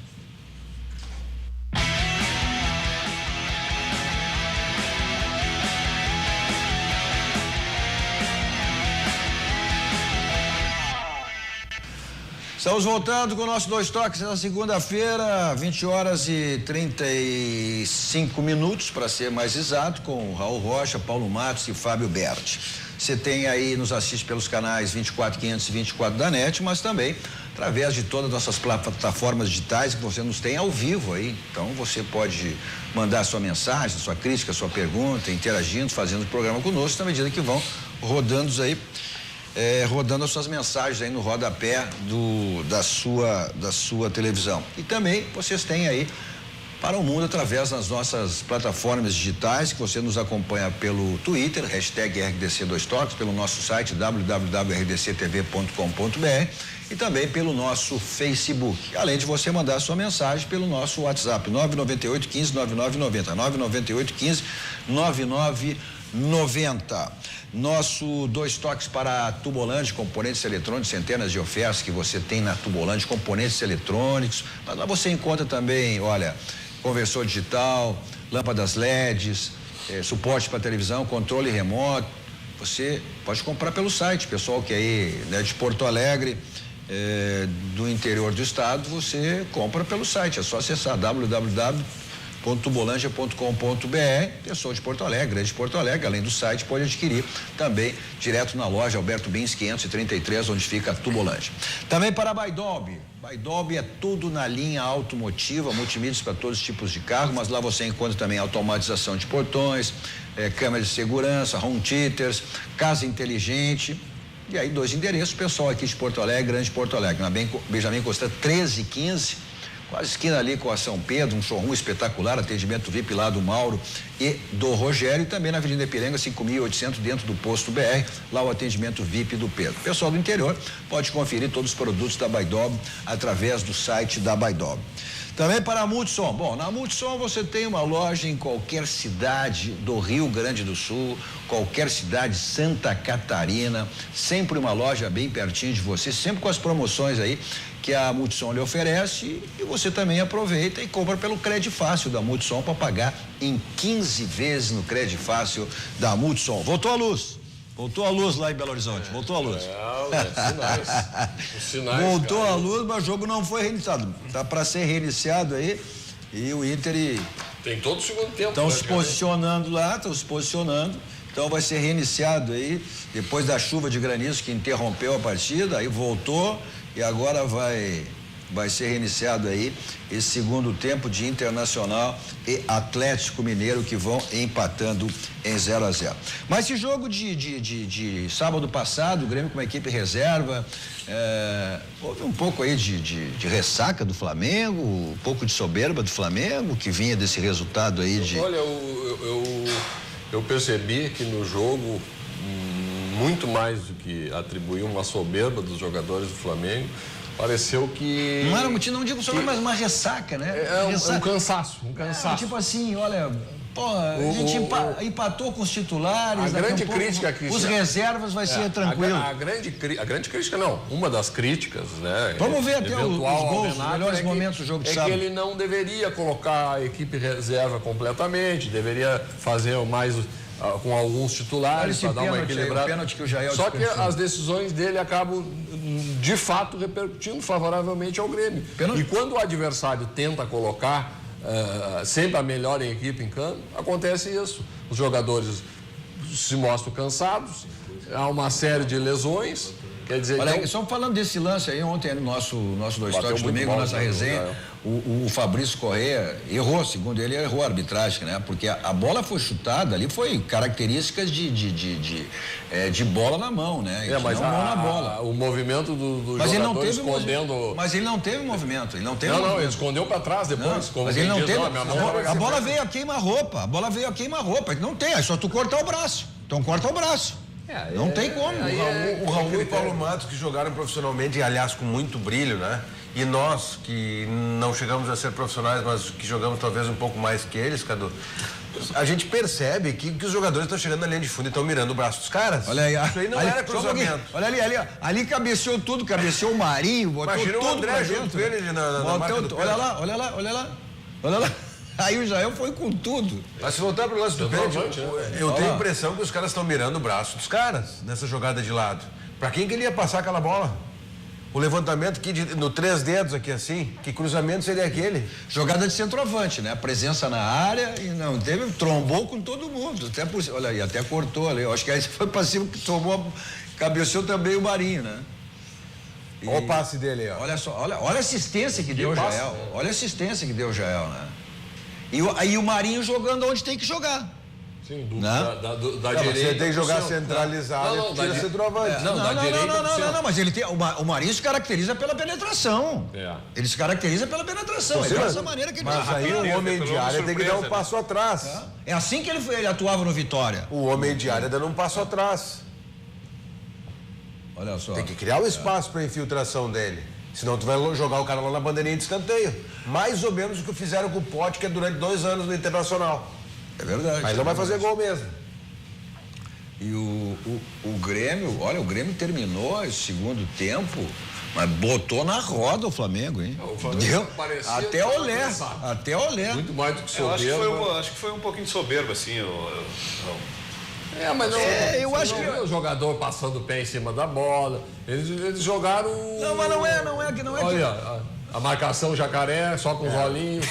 Estamos voltando com o nosso Dois Toques na segunda-feira, 20h35, para ser mais exato, com Raul Rocha, Paulo Matos e Fábio Berti. Você tem aí, nos assiste pelos canais 24500 e 24 da NET, mas também através de todas as nossas plataformas digitais que você nos tem ao vivo aí. Então você pode mandar sua mensagem, sua crítica, sua pergunta, interagindo, fazendo o programa conosco, na medida que vão rodando aí. Rodando as suas mensagens aí no rodapé da sua televisão. E também vocês têm aí para o mundo através das nossas plataformas digitais, que você nos acompanha pelo Twitter, hashtag RDC2Toques, pelo nosso site www.rdctv.com.br e também pelo nosso Facebook. Além de você mandar a sua mensagem pelo nosso WhatsApp, 998 15 9990, 998 15 9990. Nosso Dois Toques para a Tubolândia, componentes eletrônicos, centenas de ofertas que você tem na Tubolândia, componentes eletrônicos, mas lá você encontra também, olha, conversor digital, lâmpadas LEDs, suporte para televisão, controle remoto, você pode comprar pelo site. Pessoal que aí, né, de Porto Alegre, do interior do estado, você compra pelo site. É só acessar www.tubolândia.com.br. Pessoal de Porto Alegre, grande Porto Alegre, além do site, pode adquirir também direto na loja Alberto Bins 533, onde fica a Tubolândia. Também para a Baidob. Baidob é tudo na linha automotiva, multimídias para todos os tipos de carro, mas lá você encontra também automatização de portões, câmeras de segurança, home theaters, casa inteligente. E aí 2 endereços, pessoal aqui de Porto Alegre, grande Porto Alegre, na Benjamin Constant 1315, quase esquina ali com a São Pedro, um showroom espetacular, atendimento VIP lá do Mauro e do Rogério, e também na Avenida Ipiranga 5800, dentro do posto BR, lá o atendimento VIP do Pedro. Pessoal do interior pode conferir todos os produtos da Baidob através do site da Baidob. Também para a Multissom. Bom, na Multissom você tem uma loja em qualquer cidade do Rio Grande do Sul, qualquer cidade, Santa Catarina, sempre uma loja bem pertinho de você, sempre com as promoções aí que a Multissom lhe oferece, e você também aproveita e compra pelo Crédito Fácil da Multissom para pagar em 15 vezes no Crédito Fácil da Multissom. Voltou a luz. Voltou a luz lá em Belo Horizonte, voltou a luz. Sinais, voltou a luz, mas o jogo não foi reiniciado. Tá para ser reiniciado aí, e o Inter tem todo o segundo tempo. Estão se posicionando lá, estão se posicionando. Então vai ser reiniciado aí, depois da chuva de granizo que interrompeu a partida, aí voltou e agora vai ser reiniciado aí esse segundo tempo de Internacional e Atlético Mineiro, que vão empatando em 0-0. Mas esse jogo de sábado passado, o Grêmio com uma equipe reserva, houve um pouco aí de ressaca do Flamengo, um pouco de soberba do Flamengo, que vinha desse resultado aí de... Olha, eu percebi que no jogo, muito mais do que atribuir uma soberba dos jogadores do Flamengo, pareceu que... Não era motivo, não digo só, mas uma ressaca, né? Um cansaço. Tipo assim, olha, a gente empatou com os titulares. A grande crítica que... Os reservas vai ser tranquilo. A grande crítica não, uma das críticas, né? Vamos ver até os gols, os melhores momentos do jogo de sábado. É que ele não deveria colocar a equipe reserva completamente, deveria fazer mais... com alguns titulares para dar uma equilibrada. Só que as decisões dele acabam, de fato, repercutindo favoravelmente ao Grêmio. E quando o adversário tenta colocar sempre a melhor equipe em campo, acontece isso. Os jogadores se mostram cansados, há uma série de lesões. Quer dizer, olha, só falando desse lance aí, ontem no nosso Dois Toques domingo, nossa resenha, o Fabrício Corrêa errou, segundo ele, errou a arbitragem, né? Porque a bola foi chutada ali, foi características de bola na mão, né? Mas não mão na bola. O movimento do mas jogador ele escondendo... Mas ele não teve movimento, ele não teve Não, movimento. ele escondeu para trás depois. Mas ele não teve... A bola veio a queima-roupa, não tem, é só tu cortar o braço. Então corta o braço. Não tem como. O Raul e o Paulo Matos, que jogaram profissionalmente, e aliás com muito brilho, né? E nós, que não chegamos a ser profissionais, mas que jogamos talvez um pouco mais que eles, Cadu, a gente percebe que os jogadores estão chegando na linha de fundo e estão mirando o braço dos caras. Olha aí, isso aí não era cruzamento. Olha ali cabeceou tudo, cabeceou o Marinho, botou imagina tudo o André junto com ele na marca do olha lá. Aí o Israel foi com tudo. Mas se voltar pro lance do pênalti, eu tenho a impressão que os caras estão mirando o braço dos caras nessa jogada de lado. Pra quem que ele ia passar aquela bola? O levantamento aqui no 3 dedos aqui assim, que cruzamento seria aquele? Jogada de centroavante, né? Presença na área e não teve, trombou com todo mundo. Até por, olha aí, até cortou ali. Eu acho que aí foi pra cima que tomou, cabeceou também o Marinho, né? Olha o passe dele aí, ó. Olha só, olha a assistência que deu o Jael. Olha a assistência que deu o Jael, né? E aí o Marinho jogando onde tem que jogar. Sim, da direita. Você tem que jogar centralizado e tira centroavante. Não, mas ele tem, o Marinho se caracteriza pela penetração. Ele se caracteriza pela penetração. É dessa maneira que ele... Mas aí o homem de área tem que dar um passo atrás. É assim que ele atuava no Vitória. O homem de área dando um passo atrás. Olha só. Tem que criar o espaço para infiltração dele. Senão tu vai jogar o cara lá na bandeirinha de escanteio. Mais ou menos o que fizeram com o Pote, que é durante 2 anos no Internacional. É verdade. Mas não vai fazer gol mesmo. E o Grêmio, olha, o Grêmio terminou esse segundo tempo, mas botou na roda o Flamengo, hein? Deu até olé. Muito mais do que soberba. Acho que foi um pouquinho de soberba, assim. Mas eu acho que o jogador passando o pé em cima da bola. Eles jogaram. Não, mas não é que. Olha, a marcação jacaré, só com os olhinhos.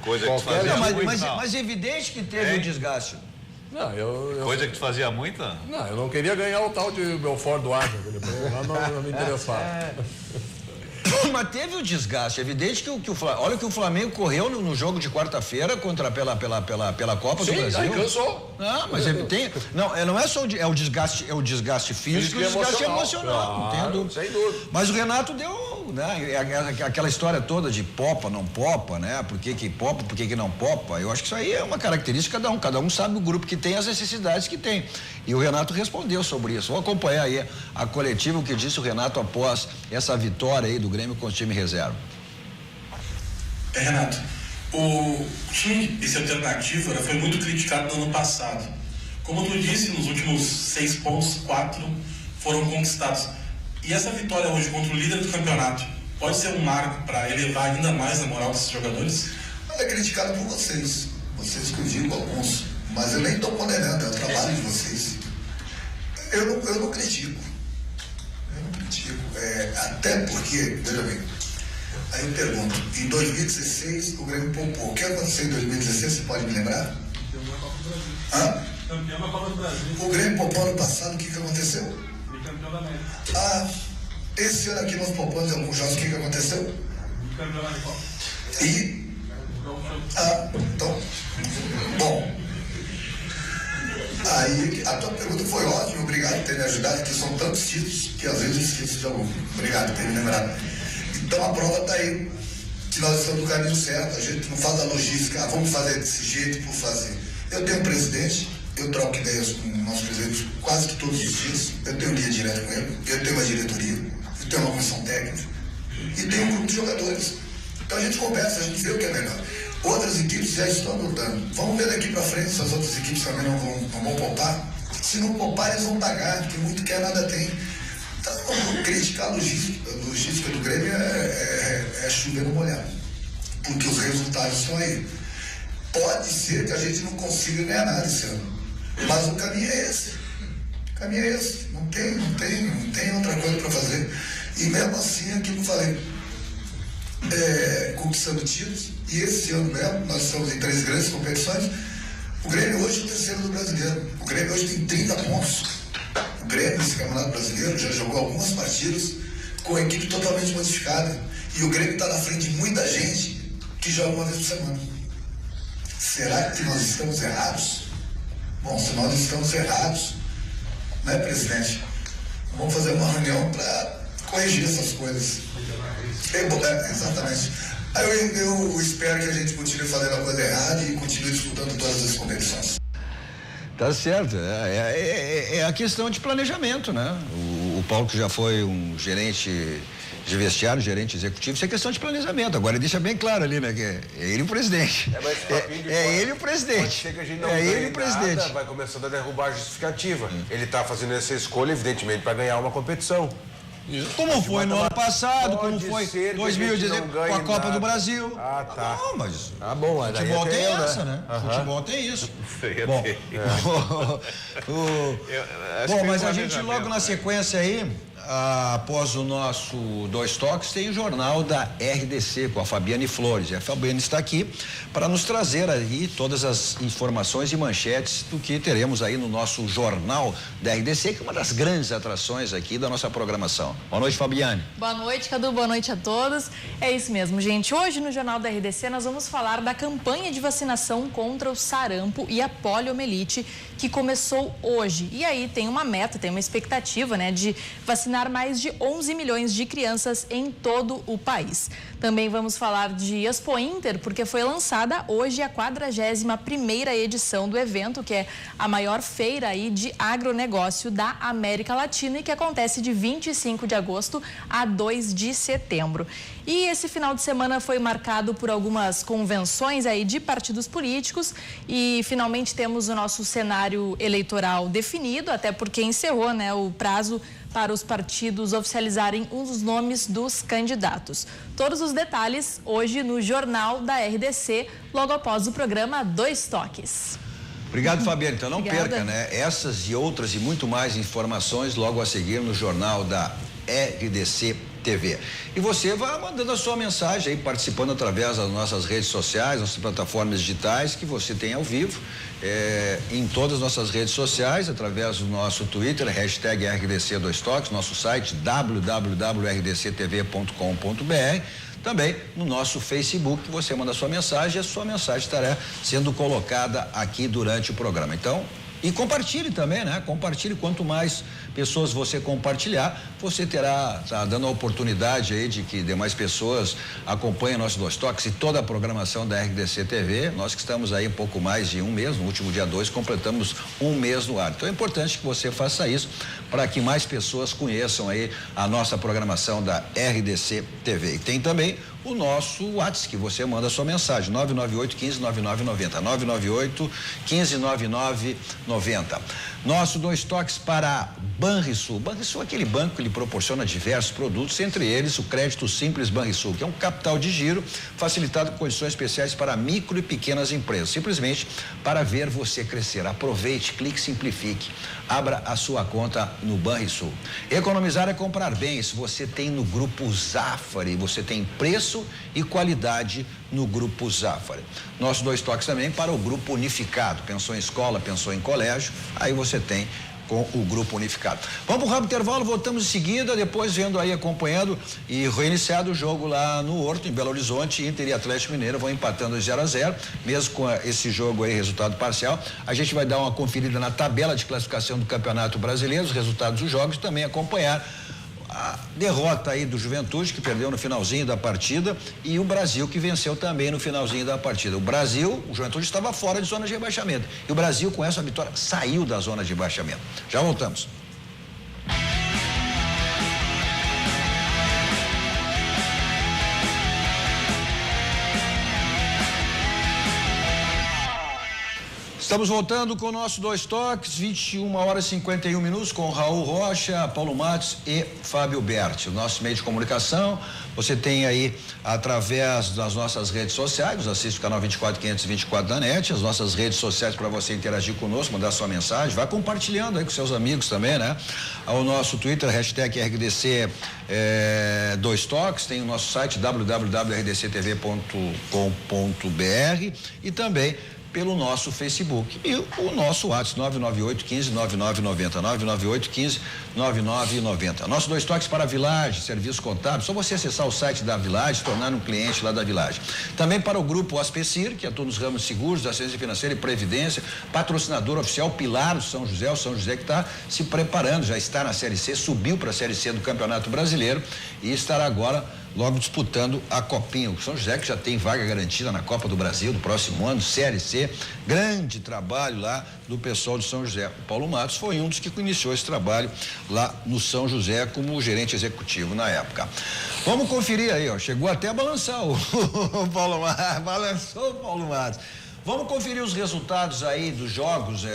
Coisa que tu fazia muito. Mas é evidente que teve um desgaste. Não, Coisa que tu fazia muito? Não, eu não queria ganhar o tal de Belfort do Águia. Não me interessava. Mas teve o desgaste, é evidente que o Flamengo, olha que o Flamengo correu no jogo de quarta-feira pela Copa do Brasil. Aí cansou. Não, mas não é só o desgaste físico, o desgaste emocional, não tenho dúvida. Sem dúvida. Mas o Renato deu, né, aquela história toda de popa, não popa, né? Por que popa, por que não popa? Eu acho que isso aí é uma característica de cada um sabe o grupo que tem, as necessidades que tem. E o Renato respondeu sobre isso. Vou acompanhar aí a coletiva, o que disse o Renato após essa vitória aí do Grêmio com o time reserva. Renato, o time, esse alternativo, foi muito criticado no ano passado. Como tu disse, nos últimos 6 pontos, 4 foram conquistados. E essa vitória hoje contra o líder do campeonato pode ser um marco para elevar ainda mais a moral desses jogadores? É criticado por vocês que eu digo alguns, mas eu nem estou condenando, é o trabalho de vocês. Eu não critico. Até porque, veja bem, aí eu pergunto, em 2016 o Grêmio poupou. O que aconteceu em 2016, você pode me lembrar? Campeão da Copa do Brasil. O Grêmio poupou ano passado, o que aconteceu? Campeão da América. Esse ano aqui nós poupamos em alguns jogos, o que aconteceu? Campeão da Copa. Então, bom. Aí a tua pergunta foi ótima, obrigado por ter me ajudado, porque são tantos títulos que às vezes eu esqueço de algum. Obrigado por ter me lembrado. Então a prova está aí, que nós estamos no caminho certo, a gente não faz a logística, vamos fazer desse jeito por fazer. Eu tenho um presidente, eu troco ideias com o nosso presidente quase que todos os dias, eu tenho linha direta com ele, eu tenho uma diretoria, eu tenho uma comissão técnica e tenho um grupo de jogadores. Então a gente conversa, a gente vê o que é melhor. Outras equipes já estão lutando. Vamos ver daqui para frente se as outras equipes também não vão poupar. Se não poupar, eles vão pagar, porque muito quer, nada tem. Então, criticar a logística do Grêmio é chover no molhado, porque os resultados estão aí. Pode ser que a gente não consiga ganhar nada esse ano, mas o caminho é esse. O caminho é esse. Não tem outra coisa para fazer. E mesmo assim, aquilo que eu falei, conquistando títulos, e esse ano mesmo, nós estamos em 3 grandes competições. O Grêmio hoje é o terceiro do brasileiro. O Grêmio hoje tem 30 pontos. O Grêmio, nesse campeonato brasileiro, já jogou algumas partidas com a equipe totalmente modificada. E o Grêmio está na frente de muita gente que joga uma vez por semana. Será que nós estamos errados? Bom, se nós estamos errados, né, presidente? Vamos fazer uma reunião para corrigir essas coisas. Exatamente. Aí eu espero que a gente continue fazendo a coisa errada e continue disputando todas as competições. Tá certo, é a questão de planejamento, né? O Paulo, que já foi um gerente de vestiário, gerente executivo, isso é questão de planejamento. Agora ele deixa bem claro ali, né? Que é ele o presidente. Ele o presidente. Ele o presidente. Vai começando a derrubar a justificativa. Ele está fazendo essa escolha, evidentemente, para ganhar uma competição. Como foi no ano passado, como foi 2019 com a Copa do Brasil. Tá. Não, mas bom, futebol tem essa, né? Futebol tem isso. Bom, mas a gente logo na sequência aí, após o nosso Dois Toques, tem o jornal da RDC com a Fabiane Flores. E a Fabiane está aqui para nos trazer aí todas as informações e manchetes do que teremos aí no nosso jornal da RDC, que é uma das grandes atrações aqui da nossa programação. Boa noite, Fabiane. Boa noite, Cadu. Boa noite a todos. É isso mesmo, gente. Hoje no jornal da RDC nós vamos falar da campanha de vacinação contra o sarampo e a poliomielite que começou hoje. E aí tem uma meta, tem uma expectativa, né, de vacinar mais de 11 milhões de crianças em todo o país. Também vamos falar de Expo Inter, porque foi lançada hoje a 41ª edição do evento, que é a maior feira aí de agronegócio da América Latina e que acontece de 25 de agosto a 2 de setembro. E esse final de semana foi marcado por algumas convenções aí de partidos políticos e finalmente temos o nosso cenário eleitoral definido, até porque encerrou, né, o prazo para os partidos oficializarem os nomes dos candidatos. Todos os detalhes hoje no Jornal da RDC, logo após o programa Dois Toques. Obrigado, Fabiano. Então não Obrigada. perca, né? Essas e outras e muito mais informações logo a seguir no jornal da RDC TV. E você vai mandando a sua mensagem aí, participando através das nossas redes sociais, nossas plataformas digitais que você tem ao vivo, em todas as nossas redes sociais, através do nosso Twitter, hashtag RDC2Toques, nosso site www.rdctv.com.br. Também no nosso Facebook, você manda a sua mensagem e a sua mensagem estará sendo colocada aqui durante o programa. Então, e compartilhe também, né? Compartilhe, quanto mais pessoas você compartilhar, você tá dando a oportunidade aí de que demais pessoas acompanhem nosso Dois Toques e toda a programação da RDC TV. Nós que estamos aí um pouco mais de um mês, no último dia 2 completamos um mês no ar. Então é importante que você faça isso para que mais pessoas conheçam aí a nossa programação da RDC TV. E tem também o nosso WhatsApp, que você manda a sua mensagem, 998-15-9990, 998-15-9990. Nosso Dois Toques para Banrisul. Banrisul é aquele banco que lhe proporciona diversos produtos, entre eles o crédito simples Banrisul, que é um capital de giro facilitado com condições especiais para micro e pequenas empresas, simplesmente para ver você crescer. Aproveite, clique, simplifique. Abra a sua conta no Banrisul. Economizar é comprar bens. Você tem no Grupo Zafari. Você tem preço e qualidade no Grupo Zafari. Nossos Dois Toques também para o Grupo Unificado. Pensou em escola, pensou em colégio, aí você tem com o Grupo Unificado. Vamos para o rápido intervalo, voltamos em seguida, depois vendo aí, acompanhando e reiniciado o jogo lá no Horto, em Belo Horizonte. Inter e Atlético Mineiro vão empatando 0-0, mesmo com esse jogo aí, resultado parcial. A gente vai dar uma conferida na tabela de classificação do Campeonato Brasileiro, os resultados dos jogos, também acompanhar a derrota aí do Juventude, que perdeu no finalzinho da partida, e o Brasil, que venceu também no finalzinho da partida. O Juventude estava fora de zona de rebaixamento. E o Brasil, com essa vitória, saiu da zona de rebaixamento. Já voltamos. Estamos voltando com o nosso Dois Toques, 21h51 com Raul Rocha, Paulo Matos e Fábio Berti. O nosso meio de comunicação, você tem aí através das nossas redes sociais, nos assiste o canal 24524 da NET, as nossas redes sociais para você interagir conosco, mandar sua mensagem, vai compartilhando aí com seus amigos também, né? O nosso Twitter, hashtag RDC Dois Toques, tem o nosso site www.rdctv.com.br e também pelo nosso Facebook e o nosso WhatsApp 998-15-9990, 998-15-9990. Nosso Dois Toques para a Village, serviço contábil, só você acessar o site da Village, tornar um cliente lá da Village. Também para o grupo Aspecir, que atua nos ramos seguros, assistência financeira e previdência, patrocinador oficial Pilar do São José, o São José que está se preparando, já está na Série C, subiu para a Série C do Campeonato Brasileiro e estará agora logo disputando a Copinha. O São José que já tem vaga garantida na Copa do Brasil do próximo ano, Série C, grande trabalho lá do pessoal do São José. O Paulo Matos foi um dos que iniciou esse trabalho lá no São José como gerente executivo na época. Vamos conferir aí, ó, chegou até a balançar o Paulo Matos, balançou o Paulo Matos. Vamos conferir os resultados aí dos jogos.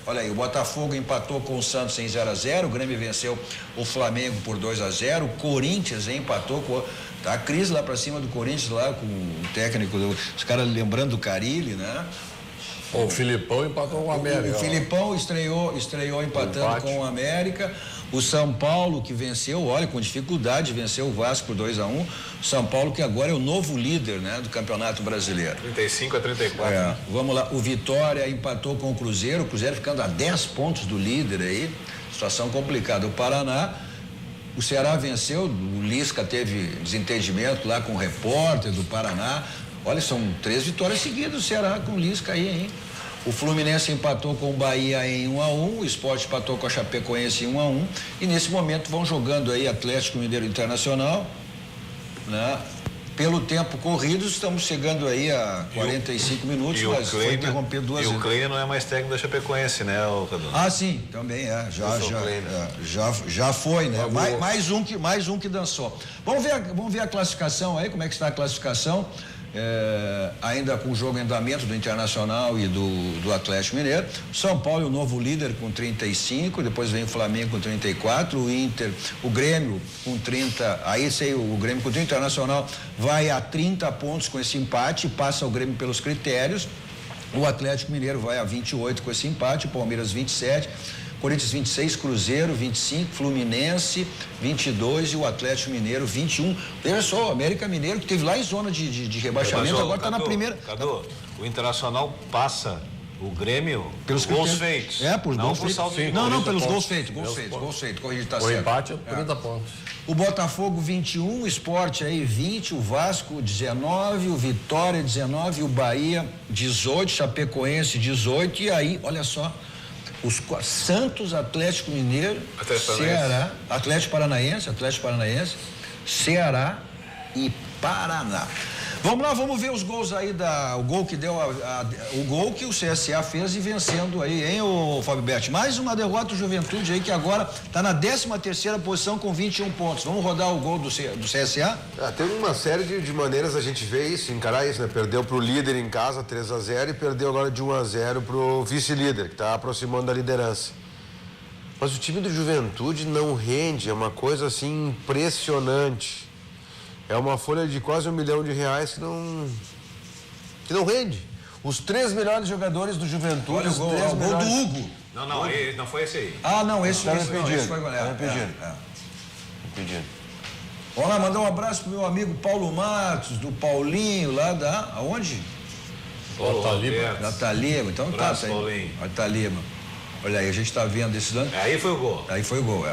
Olha aí, o Botafogo empatou com o Santos em 0-0, o Grêmio venceu o Flamengo por 2-0, o Corinthians empatou com a crise lá pra cima do Corinthians, lá com o técnico, os caras lembrando do Carille, né? O Filipão empatou com o América. O Filipão estreou empatando com o América. O São Paulo, que venceu, olha, com dificuldade, venceu o Vasco por 2-1. O São Paulo, que agora é o novo líder, né, do Campeonato Brasileiro. 35-34. Vamos lá, o Vitória empatou com o Cruzeiro ficando a 10 pontos do líder aí, situação complicada. O Paraná, o Ceará venceu, o Lisca teve desentendimento lá com o repórter do Paraná. Olha, são 3 vitórias seguidas, o Ceará com o Lisca aí, hein? O Fluminense empatou com o Bahia em 1-1, o Sport empatou com a Chapecoense em 1-1 e nesse momento vão jogando aí Atlético Mineiro Internacional, né? Pelo tempo corrido, estamos chegando aí a 45 minutos, mas foi interrompido 2 vezes. E o Kleiner não é mais técnico da Chapecoense, né, Cadu? Ah, sim, também já foi, né? Mais um que dançou. Vamos ver a classificação aí, como é que está a classificação? Ainda com o jogo em andamento do Internacional e do Atlético Mineiro. São Paulo é o novo líder com 35, depois vem o Flamengo com 34, o Inter, o Grêmio com 30, aí o Grêmio com 30, o Internacional vai a 30 pontos com esse empate, passa o Grêmio pelos critérios. O Atlético Mineiro vai a 28 com esse empate, o Palmeiras 27, Corinthians 26, Cruzeiro 25, Fluminense 22 e o Atlético Mineiro 21. Veja só, o América Mineiro que teve lá em zona de rebaixamento, agora está na primeira. Cadu, o Internacional passa o Grêmio pelos gols feitos. Por gols feitos. Não, pelos gols feitos. Corrija, tá certo. O empate é 30 pontos. O Botafogo 21, o Sport aí 20, o Vasco 19, o Vitória 19, o Bahia 18, Chapecoense 18 e aí, olha só, os Santos, Atlético Mineiro, Ceará, Atlético Paranaense, Ceará e Paraná. Vamos lá, vamos ver os gols aí o gol que deu o gol que o CSA fez e vencendo aí, hein, o Fábio Berti? Mais uma derrota do Juventude aí que agora está na 13ª posição com 21 pontos. Vamos rodar o gol do CSA? Tem uma série de maneiras a gente ver isso, encarar isso, né? Perdeu pro líder em casa 3-0 e perdeu agora de 1-0 pro vice-líder, que está aproximando da liderança. Mas o time do Juventude não rende, é uma coisa assim impressionante. É uma folha de quase R$1 milhão que não rende. Os 3 melhores jogadores do Juventude. Olha o gol do Hugo. Não foi esse aí. Não, esse foi impedido. Vamos lá, mandar um abraço pro meu amigo Paulo Matos, do Paulinho, lá da. Aonde? Da Talima. Então abraço, tá aí. Da Talima. Olha aí, a gente tá vendo esse lance. Aí foi o gol.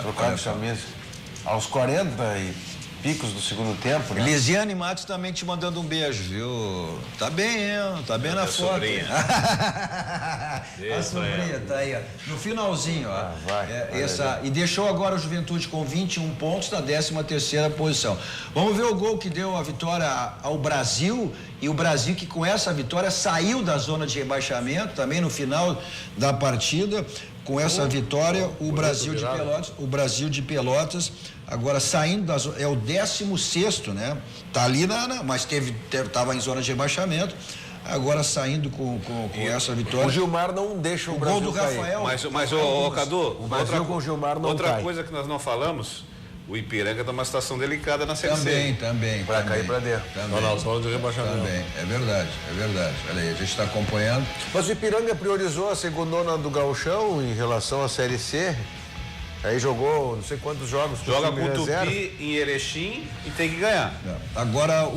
Trocar de camisa. Aos 40 e picos do segundo tempo, né? Lisiane Matos também te mandando um beijo, viu? Tá bem, hein? Tá bem na foto. Sobrinha. A sobrinha tá aí, ó. No finalzinho, ó. E deixou agora o Juventude com 21 pontos na 13ª posição. Vamos ver o gol que deu a vitória ao Brasil, e o Brasil que com essa vitória saiu da zona de rebaixamento, também no final da partida. Com essa vitória, o Brasil de Pelotas agora saindo da zona, é o 16º, né? Tá ali mas tava em zona de rebaixamento, agora saindo com essa vitória. O Gilmar não deixa o Brasil gol do cair. Rafael. Mas Cadu, o Brasil com o Gilmar não outra cai. Coisa que nós não falamos, o Ipiranga está numa situação delicada na Série C. Também. Para cair para dentro. Na zona de rebaixamento. Também, é verdade. Olha aí, a gente está acompanhando. Mas o Ipiranga priorizou a segundona do Gauchão em relação à Série C. Aí jogou não sei quantos jogos. Joga com o Tupi em Erechim e tem que ganhar. Agora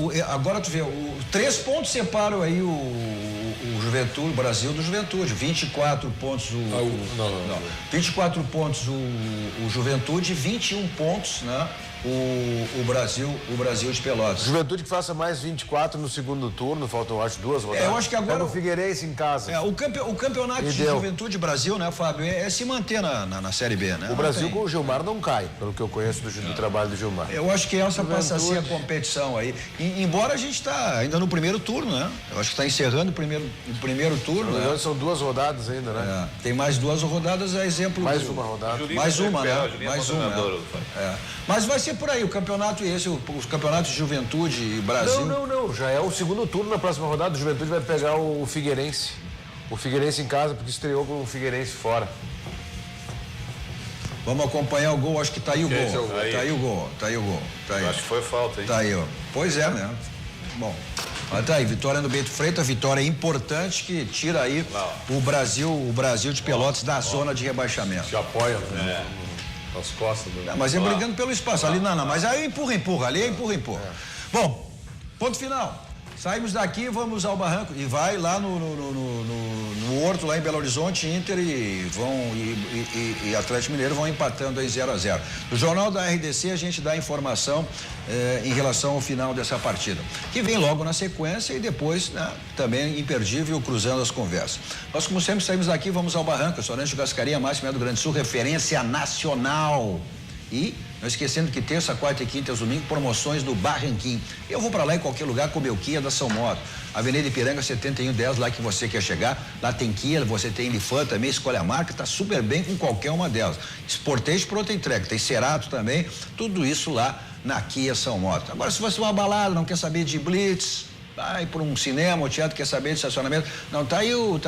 tu vê, 3 pontos separam aí o Juventude, o Brasil do Juventude. 24 pontos 24 pontos o Juventude, 21 pontos, né? O Brasil de Pelotas. Juventude que faça mais 24 no segundo turno, faltam acho 2 rodadas. Eu acho que agora o Figueirense em casa. O campeonato de Juventude Brasil, né, Fábio, é se manter na Série B, né? O Brasil com o Gilmar não cai, pelo que eu conheço do trabalho do Gilmar. Eu acho que essa passa a ser a competição aí. Embora a gente está ainda no primeiro turno, né? Eu acho que está encerrando o primeiro turno. Né? São 2 rodadas ainda, né? Tem mais 2 rodadas, a exemplo. Mais uma rodada. Mais uma, né? Mais uma. Mas vai ser por aí, o campeonato os campeonatos de Juventude e Brasil. Não, já é o segundo turno na próxima rodada. O Juventude vai pegar o Figueirense. O Figueirense em casa, porque estreou com o Figueirense fora. Vamos acompanhar o gol, acho que tá aí o gol. Tá aí o gol. Acho que foi falta, hein? Tá aí, ó. Pois é, né? Bom. Tá aí, vitória no Bento Freitas, vitória importante que tira aí o Brasil de Pelotas da zona de rebaixamento. Se apoia, né? As costas. Mas é brigando pelo espaço. Ali não. Mas aí empurra. Ali é empurra. Bom, ponto final. Saímos daqui, vamos ao Barranco e vai lá no Horto, lá em Belo Horizonte, Inter e Atlético Mineiro vão empatando aí 0-0. No Jornal da RDC a gente dá informação em relação ao final dessa partida, que vem logo na sequência e depois, né, também imperdível, cruzando as conversas. Nós, como sempre, saímos daqui, vamos ao Barranco, restaurante Churrascaria Máxima do Grande Sul, referência nacional. E não esquecendo que terça, quarta e quinta e domingo, promoções do Barranquinho. Eu vou para lá em qualquer lugar com o meu Kia da São Moto. Avenida Ipiranga 7110, lá que você quer chegar. Lá tem Kia, você tem Lifan também, escolhe a marca, tá super bem com qualquer uma delas. Sportage pronta entrega, tem Cerato também, tudo isso lá na Kia São Moto. Agora, se você vai uma balada, não quer saber de blitz, vai por um cinema ou teatro, quer saber de estacionamento, não, tá aí o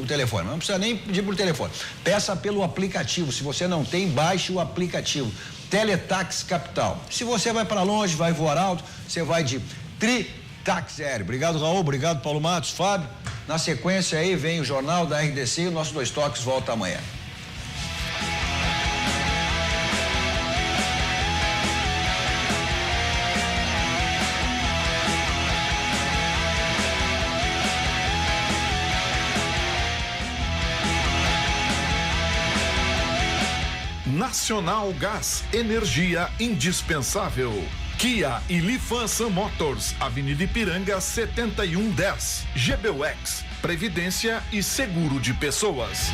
telefone, não precisa nem pedir por telefone. Peça pelo aplicativo, se você não tem, baixe o aplicativo. Teletax Capital. Se você vai para longe, vai voar alto, você vai de Tritax Aéreo. Obrigado, Raul, obrigado, Paulo Matos, Fábio. Na sequência aí vem o Jornal da RDC e o nosso Dois Toques volta amanhã. Nacional Gás, energia indispensável. Kia e Lifan Motors, Avenida Ipiranga 7110. GBUX, Previdência e Seguro de Pessoas.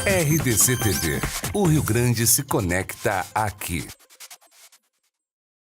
RDC TV. O Rio Grande se conecta aqui.